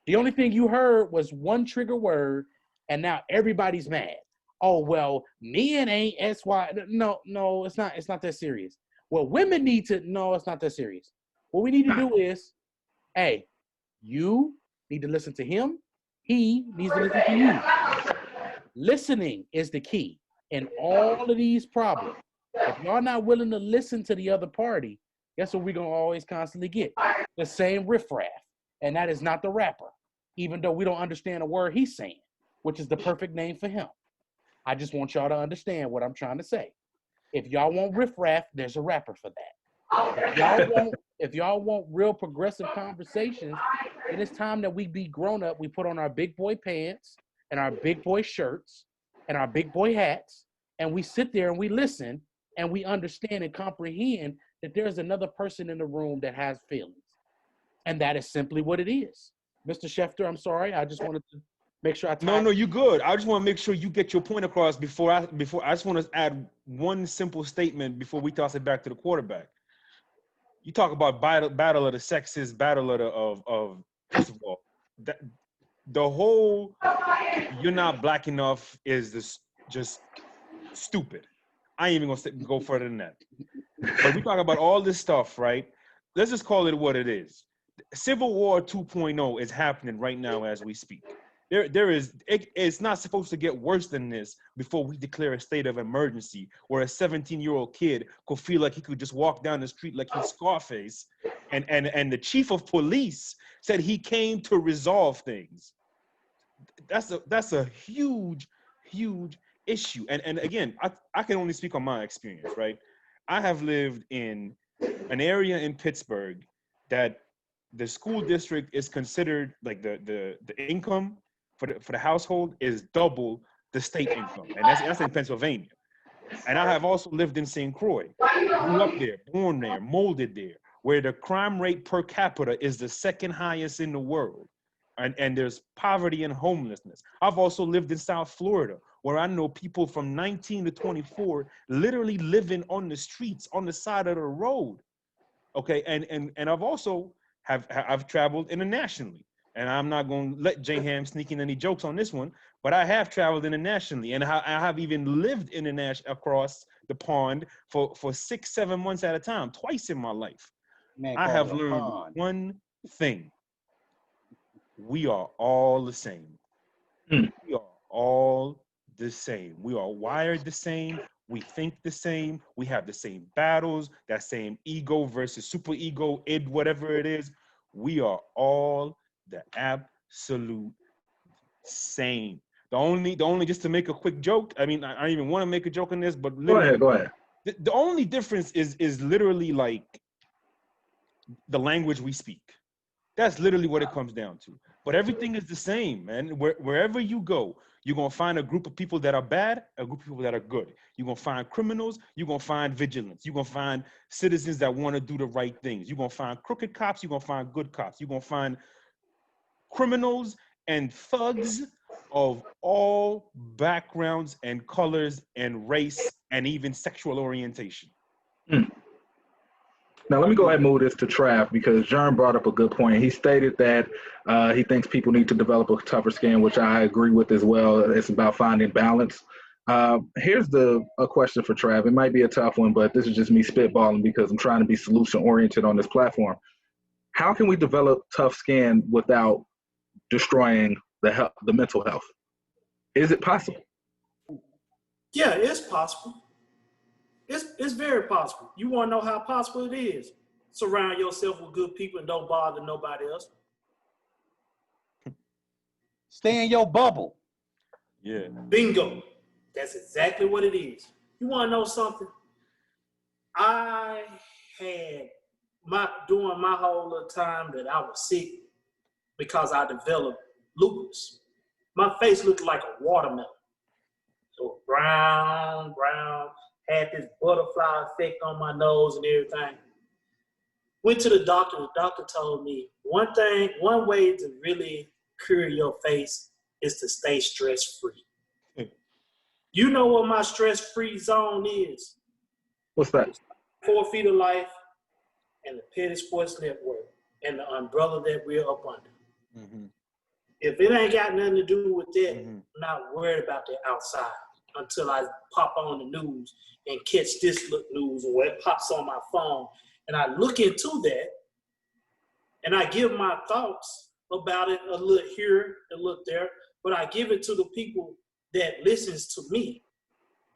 The only thing you heard was one trigger word, and now everybody's mad. Oh, well, men ain't SY. No, it's not. It's not that serious. What women need to know, it's not that serious. What we need to do is, hey, you need to listen to him. He needs to listen to you. Listening is the key in all of these problems. If y'all not willing to listen to the other party, guess what we're going to always constantly get? The same riffraff. And that is not the rapper, even though we don't understand a word he's saying, which is the perfect name for him. I just want y'all to understand what I'm trying to say. If y'all want riffraff, there's a rapper for that. If y'all want real progressive conversations, it is time that we be grown up. We put on our big boy pants and our big boy shirts and our big boy hats, and we sit there and we listen and we understand and comprehend that there's another person in the room that has feelings. And that is simply what it is. Mr. Schefter, I'm sorry. I just wanted to make sure No, you good. I just want to make sure you get your point across before I just want to add one simple statement before we toss it back to the quarterback. You talk about battle of the sexes, battle of first of all, the whole you're not black enough is this just stupid. I ain't even gonna go further than that. But we talk about all this stuff, right? Let's just call it what it is. Civil War 2.0 is happening right now as we speak. It's not supposed to get worse than this before we declare a state of emergency where a 17-year-old kid could feel like he could just walk down the street like he's Scarface. And the chief of police said he came to resolve things. That's a huge issue. And again, I can only speak on my experience, right? I have lived in an area in Pittsburgh that the school district is considered like the income for the household is double the state income, and that's in Pennsylvania. And I have also lived in St. Croix, grew up there, born there, molded there, where the crime rate per capita is the second highest in the world, and there's poverty and homelessness. I've also lived in South Florida, where I know people from 19 to 24 literally living on the streets, on the side of the road. Okay, and I've also I've traveled internationally. and I'm not going to let J Ham sneak in any jokes on this one, but I have traveled internationally, and I have even lived across the pond for 6-7 months at a time, twice in my life. Man, I call have it a learned pond. one thing: we are all the same. Mm. We are all the same. We are wired the same. We think the same. We have the same battles, that same ego versus super ego, id, whatever it is. We are all the absolute same. The only, just to make a quick joke, I mean, I don't even want to make a joke on this, but literally, Go ahead. the only difference is literally like the language we speak. That's literally what it comes down to. But everything is the same, man. Wherever you go, you're going to find a group of people that are bad, a group of people that are good. You're going to find criminals. You're going to find vigilance. You're going to find citizens that want to do the right things. You're going to find crooked cops. You're going to find good cops. You're going to find criminals and thugs of all backgrounds and colors and race and even sexual orientation. Mm. Now, let me go ahead and move this to Trav, because Jern brought up a good point. He stated that he thinks people need to develop a tougher skin, which I agree with as well. It's about finding balance. Here's a question for Trav. It might be a tough one, but this is just me spitballing because I'm trying to be solution-oriented on this platform. How can we develop tough skin without destroying the mental health? Is it possible? Yeah, it's possible. It's very possible. You want to know how possible it is? Surround yourself with good people and don't bother nobody else. Stay in your bubble. Yeah. Bingo. That's exactly what it is. You want to know something? I had during my whole little time that I was sick, because I developed lupus, my face looked like a watermelon. So brown, had this butterfly effect on my nose and everything. Went to the doctor. The doctor told me one way to really cure your face is to stay stress-free. You know what my stress-free zone is? What's that? 4 Feet of Life and the Petty Sports Network and the umbrella that we're up under. Mm-hmm. If it ain't got nothing to do with that, Mm-hmm. I'm not worried about that outside until I pop on the news and catch this news, or it pops on my phone. And I look into that and I give my thoughts about it, a little here, a little there, but I give it to the people that listens to me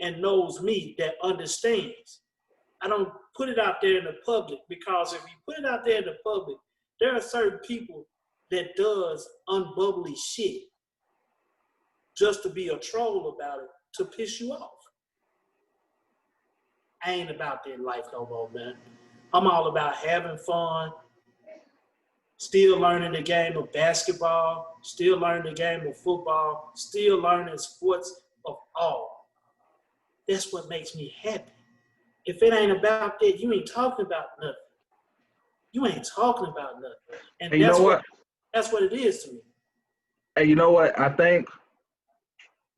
and knows me, that understands. I don't put it out there in the public, because if you put it out there in the public, there are certain people that does unbubbly shit just to be a troll about it, to piss you off. I ain't about that life no more, man. I'm all about having fun, still learning the game of basketball, still learning the game of football, still learning sports of all. That's what makes me happy. If it ain't about that, you ain't talking about nothing. You ain't talking about nothing. And you know what? That's what it is to me. And you know what? I think,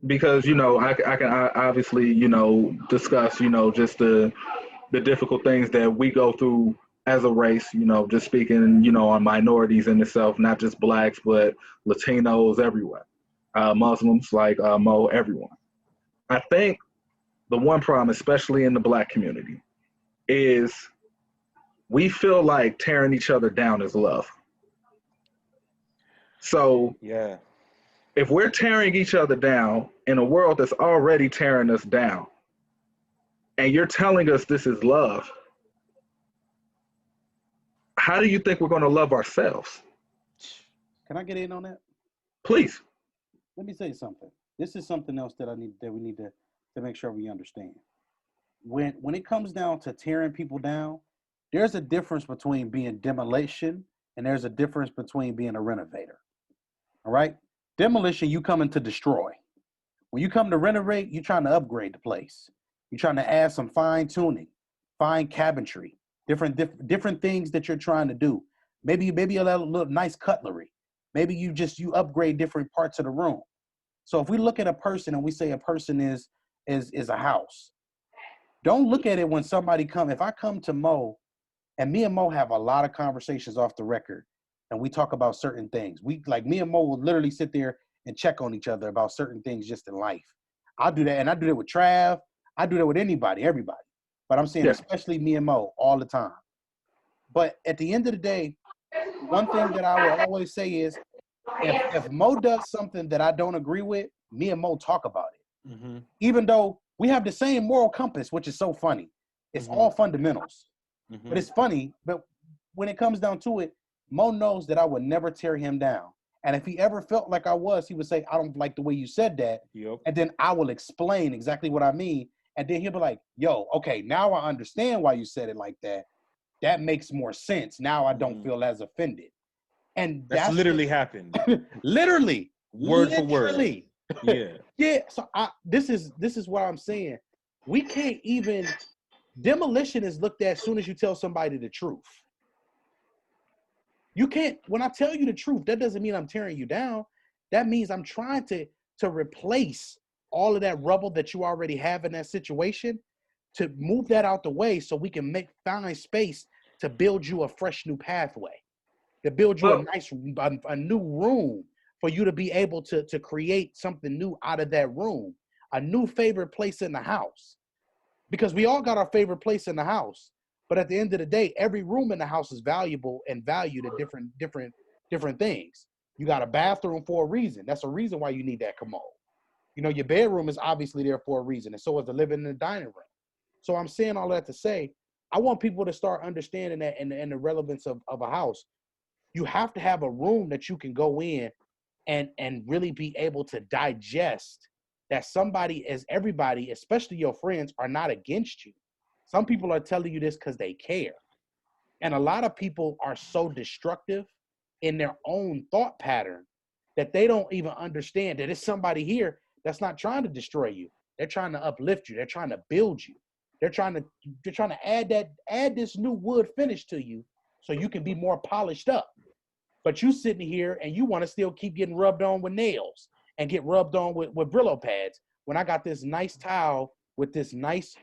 because, I can obviously, discuss, just the difficult things that we go through as a race, just speaking, on minorities in itself, not just blacks, but Latinos everywhere, Muslims, like Mo, everyone. I think the one problem, especially in the black community, is we feel like tearing each other down is love. So Yeah. if we're tearing each other down in a world that's already tearing us down, and you're telling us this is love, how do you think we're going to love ourselves? Can I get in on that? Please. Let me say something. This is something else that we need to make sure we understand. When it comes down to tearing people down, there's a difference between being demolition and there's a difference between being a renovator. All right? Demolition, you coming to destroy. When you come to renovate, you're trying to upgrade the place. You're trying to add some fine tuning, fine cabinetry, different things that you're trying to do. Maybe a little nice cutlery. Maybe you upgrade different parts of the room. So if we look at a person and we say a person is a house, don't look at it when somebody if I come to Mo, and me and Mo have a lot of conversations off the record and we talk about certain things. We like me and Mo will literally sit there and check on each other about certain things just in life. I'll do that, and I do that with Trav. I do that with everybody. But I'm saying especially me and Mo all the time. But at the end of the day, one thing that I will always say is if Mo does something that I don't agree with, me and Mo talk about it. Mm-hmm. Even though we have the same moral compass, which is so funny. It's all fundamentals. Mm-hmm. But it's funny, but when it comes down to it, Mo knows that I would never tear him down. And if he ever felt like I was, he would say, I don't like the way you said that. Yep. And then I will explain exactly what I mean. And then he'll be like, yo, okay, now I understand why you said it like that. That makes more sense. Now I don't feel as offended. And that's literally happened. Literally. Word for word. Yeah. Yeah. So this is what I'm saying. We can't even, demolition is looked at as soon as you tell somebody the truth. You can't, when I tell you the truth, that doesn't mean I'm tearing you down. That means I'm trying to replace all of that rubble that you already have in that situation, to move that out the way so we can find space to build you a fresh new pathway, to build you a new room for you to be able to create something new out of that room, a new favorite place in the house. Because we all got our favorite place in the house. But at the end of the day, every room in the house is valuable and valued at different things. You got a bathroom for a reason. That's a reason why you need that commode. You know, your bedroom is obviously there for a reason, and so is the living and the dining room. So I'm saying all that to say, I want people to start understanding that and the relevance of a house. You have to have a room that you can go in and really be able to digest that everybody, especially your friends, are not against you. Some people are telling you this because they care. And a lot of people are so destructive in their own thought pattern that they don't even understand that it's somebody here that's not trying to destroy you. They're trying to uplift you. They're trying to build you. They're trying to add this new wood finish to you so you can be more polished up. But you sitting here and you want to still keep getting rubbed on with nails and get rubbed on with Brillo pads when I got this nice tile with this nice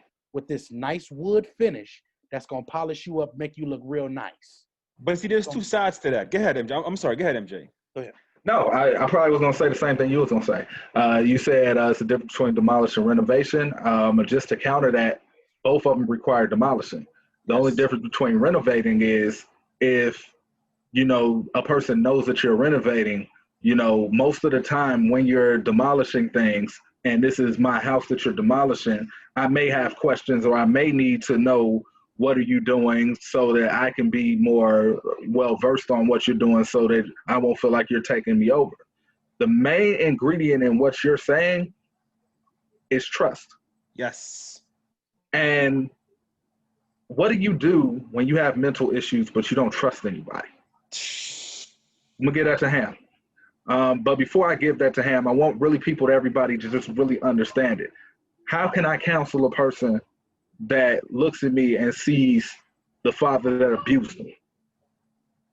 wood finish that's gonna polish you up, make you look real nice. But see, there's two sides to that. Go ahead, MJ. I'm sorry. Go ahead, MJ. Go ahead. No, I probably was going to say the same thing you was going to say. You said it's the difference between demolish and renovation. Just to counter that, both of them require demolishing. The only difference between renovating is if, you know, a person knows that you're renovating, you know, most of the time when you're demolishing things, and this is my house that you're demolishing, I may have questions or I may need to know what are you doing so that I can be more well-versed on what you're doing so that I won't feel like you're taking me over. The main ingredient in what you're saying is trust. Yes. And what do you do when you have mental issues but you don't trust anybody? I'm going to give that to Ham. But before I give that to Ham, I want everybody to just really understand it. How can I counsel a person that looks at me and sees the father that abused me?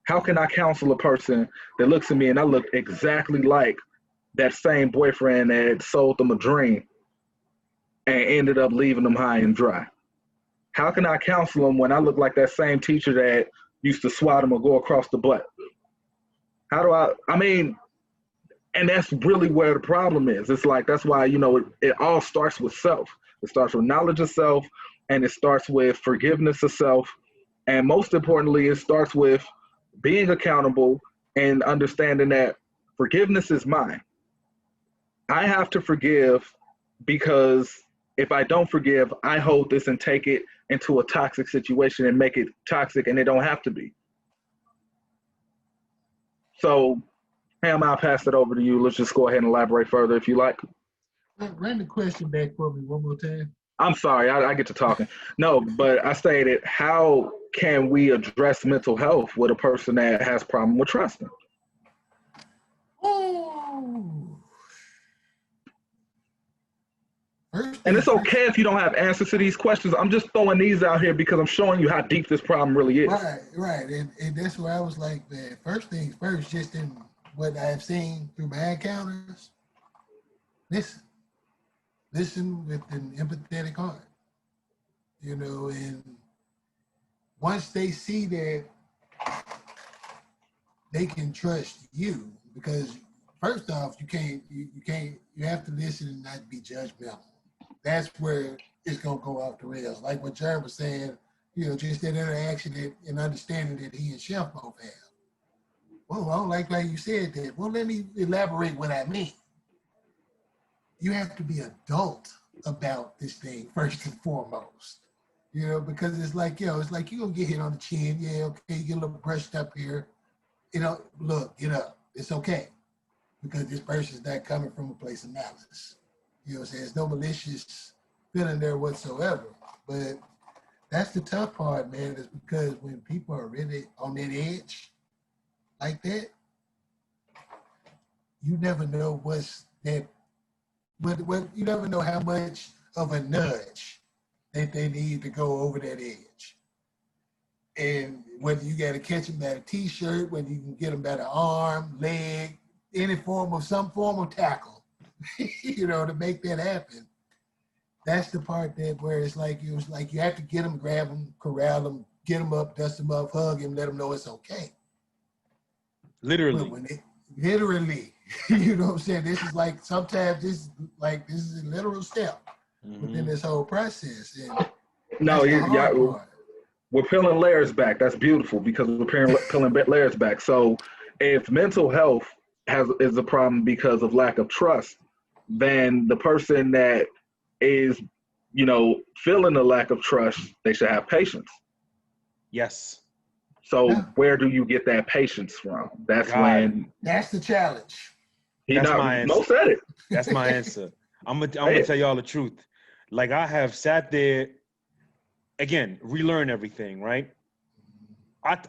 How can I counsel a person that looks at me and I look exactly like that same boyfriend that sold them a dream and ended up leaving them high and dry? How can I counsel them when I look like that same teacher that used to swat them or go across the butt? How do I mean, and that's really where the problem is. It's like, that's why, you know, it all starts with self. It starts with knowledge of self, and it starts with forgiveness of self. And most importantly, it starts with being accountable and understanding that forgiveness is mine. I have to forgive because if I don't forgive, I hold this and take it into a toxic situation and make it toxic, and it don't have to be. So, Ham, I'll pass it over to you. Let's just go ahead and elaborate further if you like. Run the question back for me one more time. I'm sorry, I get to talking. No, but I stated, how can we address mental health with a person that has problem with trusting? Oh. And it's okay if you don't have answers to these questions. I'm just throwing these out here because I'm showing you how deep this problem really is. Right. And that's where I was like, man, first things first, just in what I've seen through my encounters, listen with an empathetic heart, you know, and once they see that they can trust you because first off, you have to listen and not be judgmental. That's where it's gonna go off the rails. Like what Jared was saying, just that interaction and understanding that he and Chef both have. Well, I don't like you said that. Well, let me elaborate what I mean. You have to be adult about this thing first and foremost. Because it's like, it's like you're gonna get hit on the chin. Yeah, okay, you get a little brushed up here. Look, get up. It's okay. Because this person's not coming from a place of malice. What I'm saying? There's no malicious feeling there whatsoever. But that's the tough part, man, is because when people are really on that edge like that, you never know you never know how much of a nudge that they need to go over that edge. And whether you got to catch them by a t-shirt, whether you can get them by the arm, leg, some form of tackle, to make that happen. That's the part where it's like you have to get them, grab them, corral them, get them up, dust them up, hug him, let them know it's okay. Literally. Literally, you know what I'm saying? This is like, sometimes this is a literal step within this whole process. And no, we're peeling layers back. That's beautiful because we're peeling layers back. So if mental health is a problem because of lack of trust, then the person that is, feeling the lack of trust, they should have patience. Yes. So where do you get that patience from? That's the challenge. My answer. Mo said it. That's my answer. I'm gonna tell y'all the truth. Like, I have sat there, again, relearn everything, right?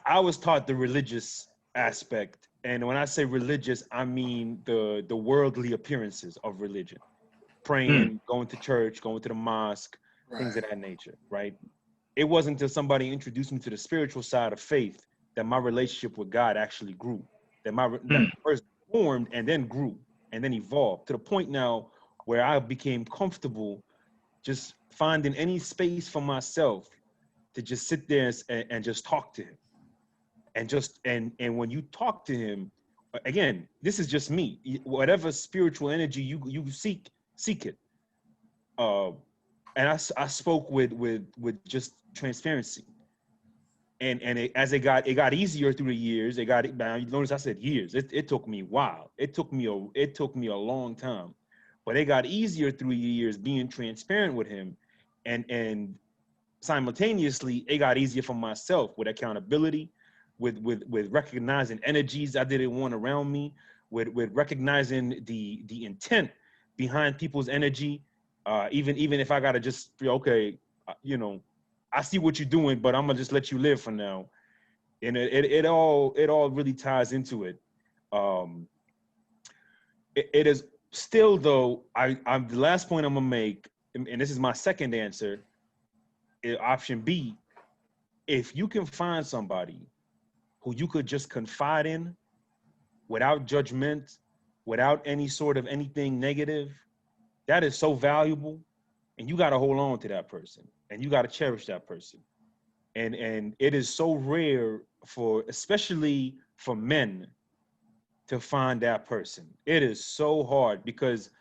I was taught the religious aspect, and when I say religious, I mean the worldly appearances of religion, praying, going to church, going to the mosque, things of that nature, right? It wasn't until somebody introduced me to the spiritual side of faith that my relationship with God actually grew. That first formed and then grew and then evolved to the point now where I became comfortable just finding any space for myself to just sit there and just talk to him. And when you talk to him, again, this is just me. Whatever spiritual energy you seek it. And I spoke with just transparency, and it got easier through the years. Now you notice I said years. It took me a while. It took me a long time, but it got easier through the years being transparent with him, and simultaneously it got easier for myself with accountability, with recognizing energies I didn't want around me, with recognizing the intent behind people's energy. Even if I gotta just feel, okay, I see what you're doing, but I'm gonna just let you live for now. And it all really ties into it. It is still, though, I'm the last point I'm gonna make, and this is my second answer, option B. If you can find somebody who you could just confide in without judgment, without any sort of anything negative, that is so valuable, and you got to hold on to that person, and you got to cherish that person. And it is so rare especially for men, to find that person. It is so hard, because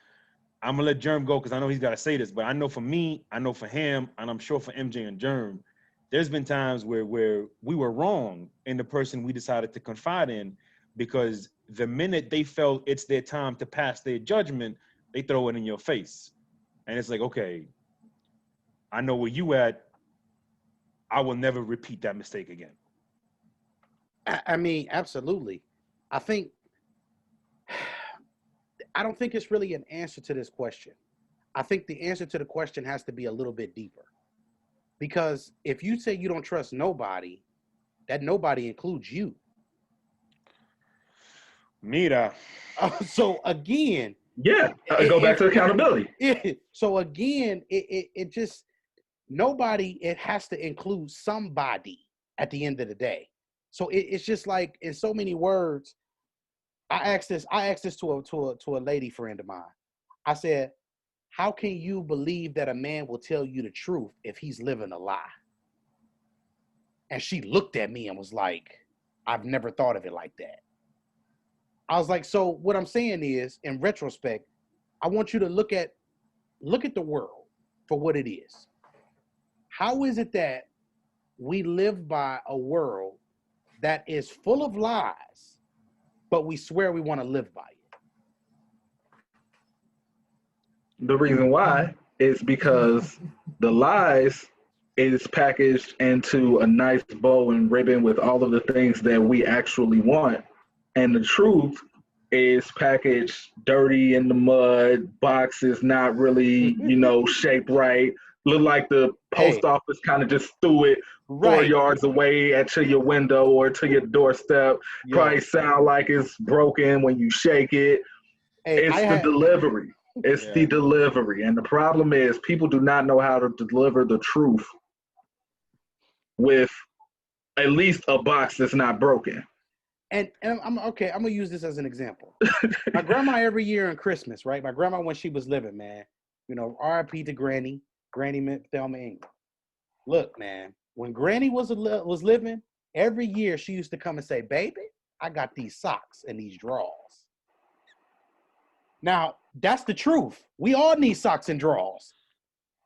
I'm gonna let Germ go because I know he's got to say this, but I know for me, I know for him, and I'm sure for MJ and Germ, there's been times where we were wrong in the person we decided to confide in, because the minute they felt it's their time to pass their judgment, they throw it in your face. And it's like, okay, I know where you at. I will never repeat that mistake again. I mean, absolutely. I don't think it's really an answer to this question. I think the answer to the question has to be a little bit deeper. Because if you say you don't trust nobody, that nobody includes you. Mira. So again, go back to accountability. So again, it just, nobody, it has to include somebody at the end of the day. So it's just like, in so many words, I asked this to a lady friend of mine. I said, how can you believe that a man will tell you the truth if he's living a lie? And she looked at me and was like, I've never thought of it like that. I was like, so what I'm saying is, in retrospect, I want you to look at the world for what it is. How is it that we live by a world that is full of lies, but we swear we want to live by it? The reason why is because the lies is packaged into a nice bow and ribbon with all of the things that we actually want. And the truth is packaged dirty in the mud, boxes not really, shaped right. Look like the post Hey. office kind of just threw it 4 Right. yards away to your window or to your doorstep. Yo. Probably sound like it's broken when you shake it. Hey, It's the delivery. It's Yeah. the delivery. And the problem is people do not know how to deliver the truth with at least a box that's not broken. And I'm okay. I'm gonna use this as an example. My grandma every year on Christmas, right? My grandma when she was living, man. R.I.P. to Granny Thelma Ingram. Look, man, when Granny was living, every year she used to come and say, "Baby, I got these socks and these drawers." Now that's the truth. We all need socks and drawers.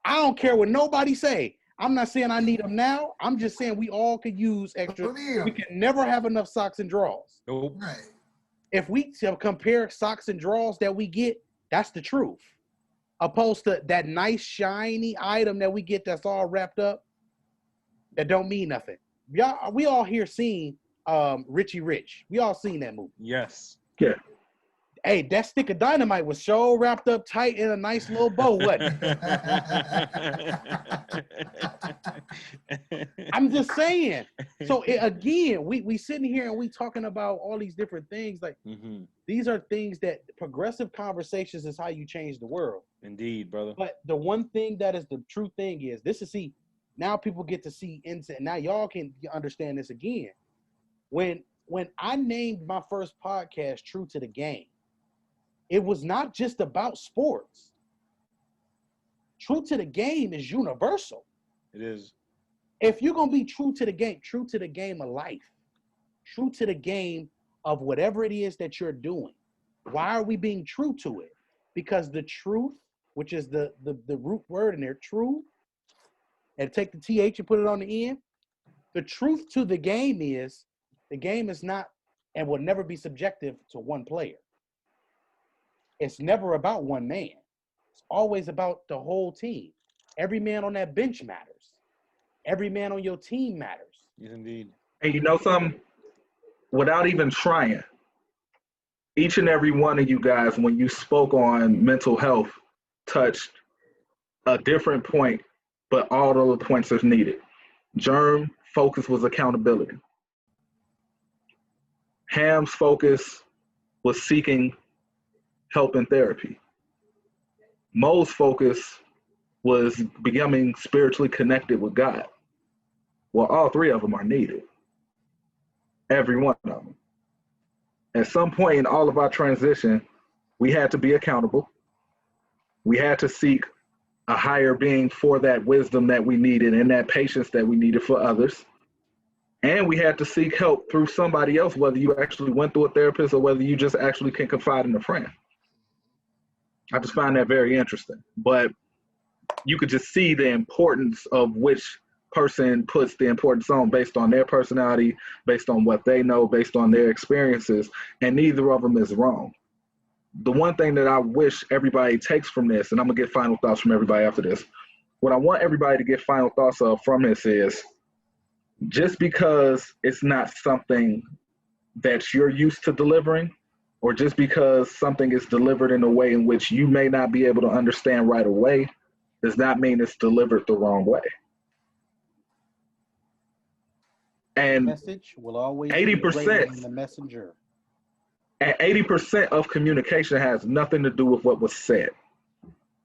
I don't care what nobody say. I'm not saying I need them now. I'm just saying we all could use extra. We can never have enough socks and drawers. Nope. Right. If we compare socks and drawers that we get, that's the truth. Opposed to that nice shiny item that we get that's all wrapped up, that don't mean nothing. We all here seen Richie Rich. We all seen that movie. Yes. Yeah. Hey, that stick of dynamite was so wrapped up tight in a nice little bow, wasn't it? I'm just saying. So again, we sitting here and we talking about all these different things. Like these are things that progressive conversations is how you change the world. Indeed, brother. But the one thing that is the true thing is now people get to see into. Now y'all can understand this again. When I named my first podcast "True to the Game," it was not just about sports. True to the game is universal. It is. If you're going to be true to the game of life, true to the game of whatever it is that you're doing, why are we being true to it? Because the truth, which is the root word in there, true, and take the TH and put it on the end, the truth to the game is not and will never be subjective to one player. It's never about one man. It's always about the whole team. Every man on that bench matters. Every man on your team matters. Yes, indeed. And you know something? Without even trying, each and every one of you guys, when you spoke on mental health, touched a different point, but all of the points are needed. Germ focus was accountability. Ham's focus was seeking help and therapy. Mo's focus was becoming spiritually connected with God. Well, all three of them are needed. Every one of them. At some point in all of our transition, we had to be accountable. We had to seek a higher being for that wisdom that we needed and that patience that we needed for others. And we had to seek help through somebody else, whether you actually went through a therapist or whether you just actually can confide in a friend. I just find that very interesting. But you could just see the importance of which person puts the importance on based on their personality, based on what they know, based on their experiences, and neither of them is wrong. The one thing that I wish everybody takes from this, and I'm gonna get final thoughts from everybody after this, what I want everybody to get final thoughts of from this is, just because it's not something that you're used to delivering, or just because something is delivered in a way in which you may not be able to understand right away, does not mean it's delivered the wrong way. And message will always 80% be the messenger. And 80% of communication has nothing to do with what was said,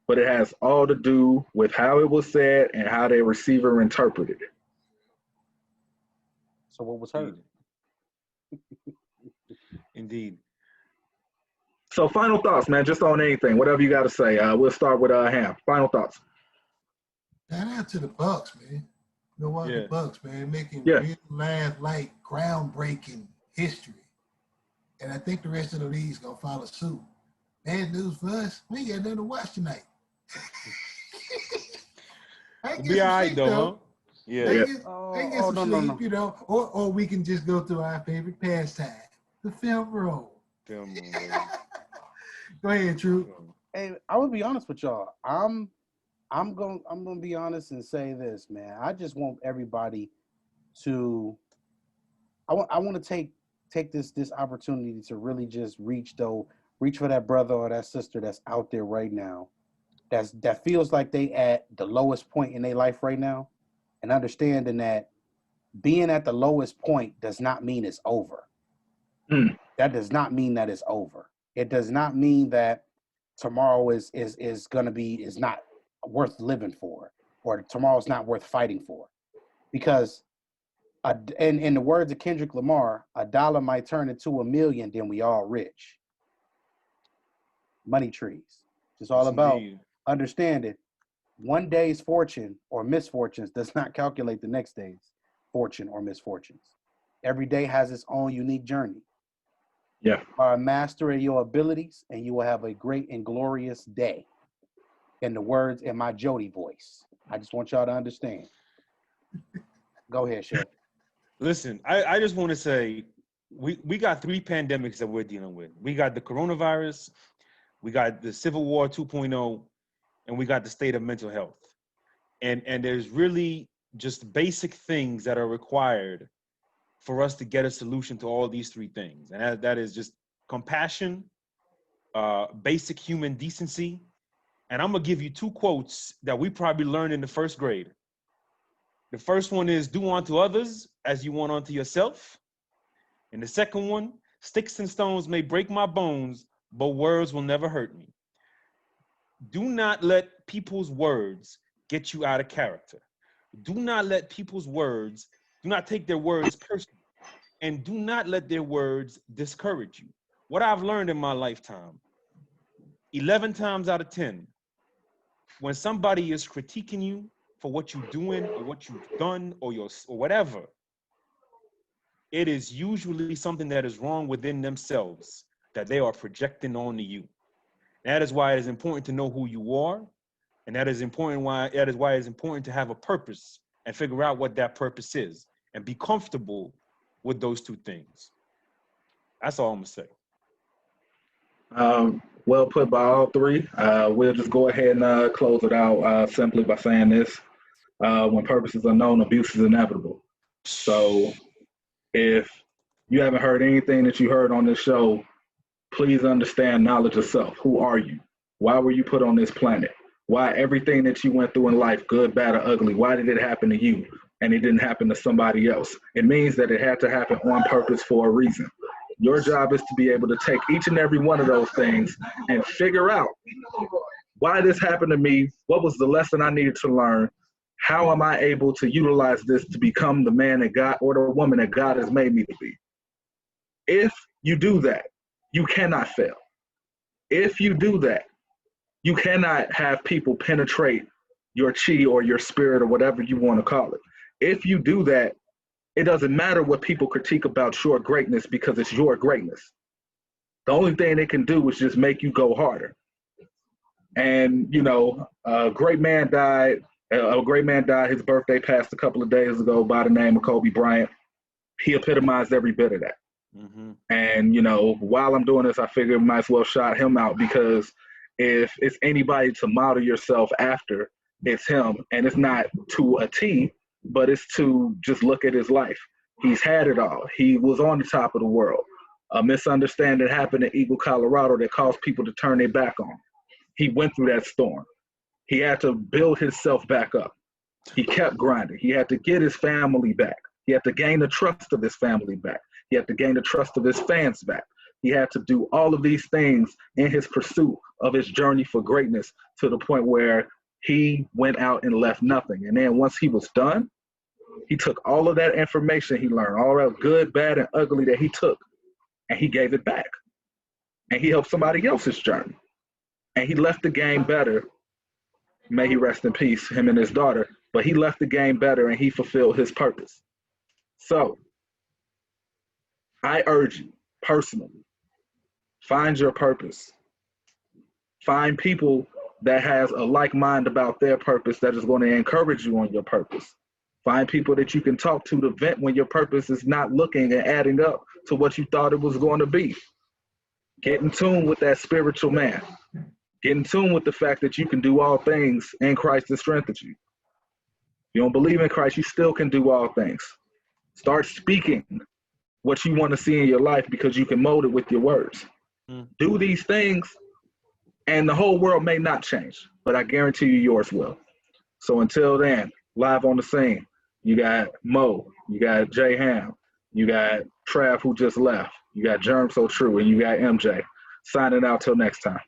but it has all to do with how it was said and how the receiver interpreted it. So what was heard? Indeed. So final thoughts, man, just on anything, whatever you got to say. We'll start with Ham. Final thoughts. Shout out to the Bucks, man. Milwaukee Bucks, man, making real life, like groundbreaking history. And I think the rest of the league's going to follow suit. Bad news for us, we ain't got nothing to watch tonight. I can Be get all some right, sleep, though, though. huh? Yeah. I can get Oh, some no, sleep, no. you know, or we can just go through our favorite pastime, the film roll. Film room, baby. Go ahead, True. Hey, I would be honest with y'all. I'm gonna be honest and say this, man. I just want everybody to. I want to take this opportunity to really just reach for that brother or that sister that's out there right now, that feels like they at the lowest point in their life right now, and understanding that being at the lowest point does not mean it's over. That does not mean that it's over. It does not mean that tomorrow is not worth living for, or tomorrow's not worth fighting for, because in the words of Kendrick Lamar, $1 might turn into $1 million, then we all rich. Money trees. It's all Yes, about indeed. understanding one day's fortune or misfortunes does not calculate the next day's fortune or misfortunes. Every day has its own unique journey. Yeah. You are a master of your abilities, and you will have a great and glorious day. In the words in my Jody voice. I just want y'all to understand. Go ahead, Chef. Listen, I just want to say we got 3 pandemics that we're dealing with. We got the coronavirus, we got the Civil War 2.0, and we got the state of mental health. And there's really just basic things that are required for us to get a solution to all these 3 things. And that is just compassion, basic human decency. And I'm going to give you 2 quotes that we probably learned in the 1st grade. The first one is, do unto others as you want unto yourself. And the second one, sticks and stones may break my bones, but words will never hurt me. Do not let people's words get you out of character. Do not let people's words, do not take their words personally. And do not let their words discourage you. What I've learned in my lifetime, 11 times out of 10, when somebody is critiquing you for what you're doing or what you've done or whatever, it is usually something that is wrong within themselves that they are projecting onto you. That is why it is important to know who you are, and that is why it's important to have a purpose and figure out what that purpose is and be comfortable with those 2 things. That's all I'm gonna say. Well put by all 3. We'll just go ahead and close it out simply by saying this. When purpose is unknown, abuse is inevitable. So if you haven't heard anything that you heard on this show, please understand knowledge of self. Who are you? Why were you put on this planet? Why everything that you went through in life, good, bad, or ugly, why did it happen to you and it didn't happen to somebody else? It means that it had to happen on purpose for a reason. Your job is to be able to take each and every one of those things and figure out why this happened to me, what was the lesson I needed to learn, how am I able to utilize this to become the man that God or the woman that God has made me to be. If you do that, you cannot fail. If you do that, you cannot have people penetrate your chi or your spirit or whatever you want to call it. If you do that, it doesn't matter what people critique about your greatness because it's your greatness. The only thing they can do is just make you go harder. And, you know, a great man died. His birthday passed a couple of days ago by the name of Kobe Bryant. He epitomized every bit of that. Mm-hmm. And, you know, while I'm doing this, I figured I might as well shout him out because if it's anybody to model yourself after, it's him. And it's not to a T, but it's to just look at his life. He's had it all. He was on the top of the world. A misunderstanding happened in Eagle, Colorado that caused people to turn their back on him. He went through that storm. He had to build himself back up. He kept grinding. He had to get his family back. He had to gain the trust of his family back. He had to gain the trust of his fans back. He had to do all of these things in his pursuit of his journey for greatness to the point where he went out and left nothing. And then once he was done, he took all of that information he learned, all that good, bad, and ugly that he took, and he gave it back. And he helped somebody else's journey. And he left the game better. May he rest in peace, him and his daughter. But he left the game better and he fulfilled his purpose. So I urge you personally, Find your purpose. Find people that has a like mind about their purpose that is going to encourage you on your purpose. Find people that you can talk to vent when your purpose is not looking and adding up to what you thought it was going to be. Get in tune with that spiritual man. Get in tune with the fact that you can do all things in Christ that strengthens you. If you don't believe in Christ, you still can do all things. Start speaking what you want to see in your life because you can mold it with your words. Do these things, and the whole world may not change, but I guarantee you yours will. So until then, live on the scene, you got Mo, you got Jay Ham, you got Trav who just left, you got Germ So True, and you got MJ. Signing out till next time.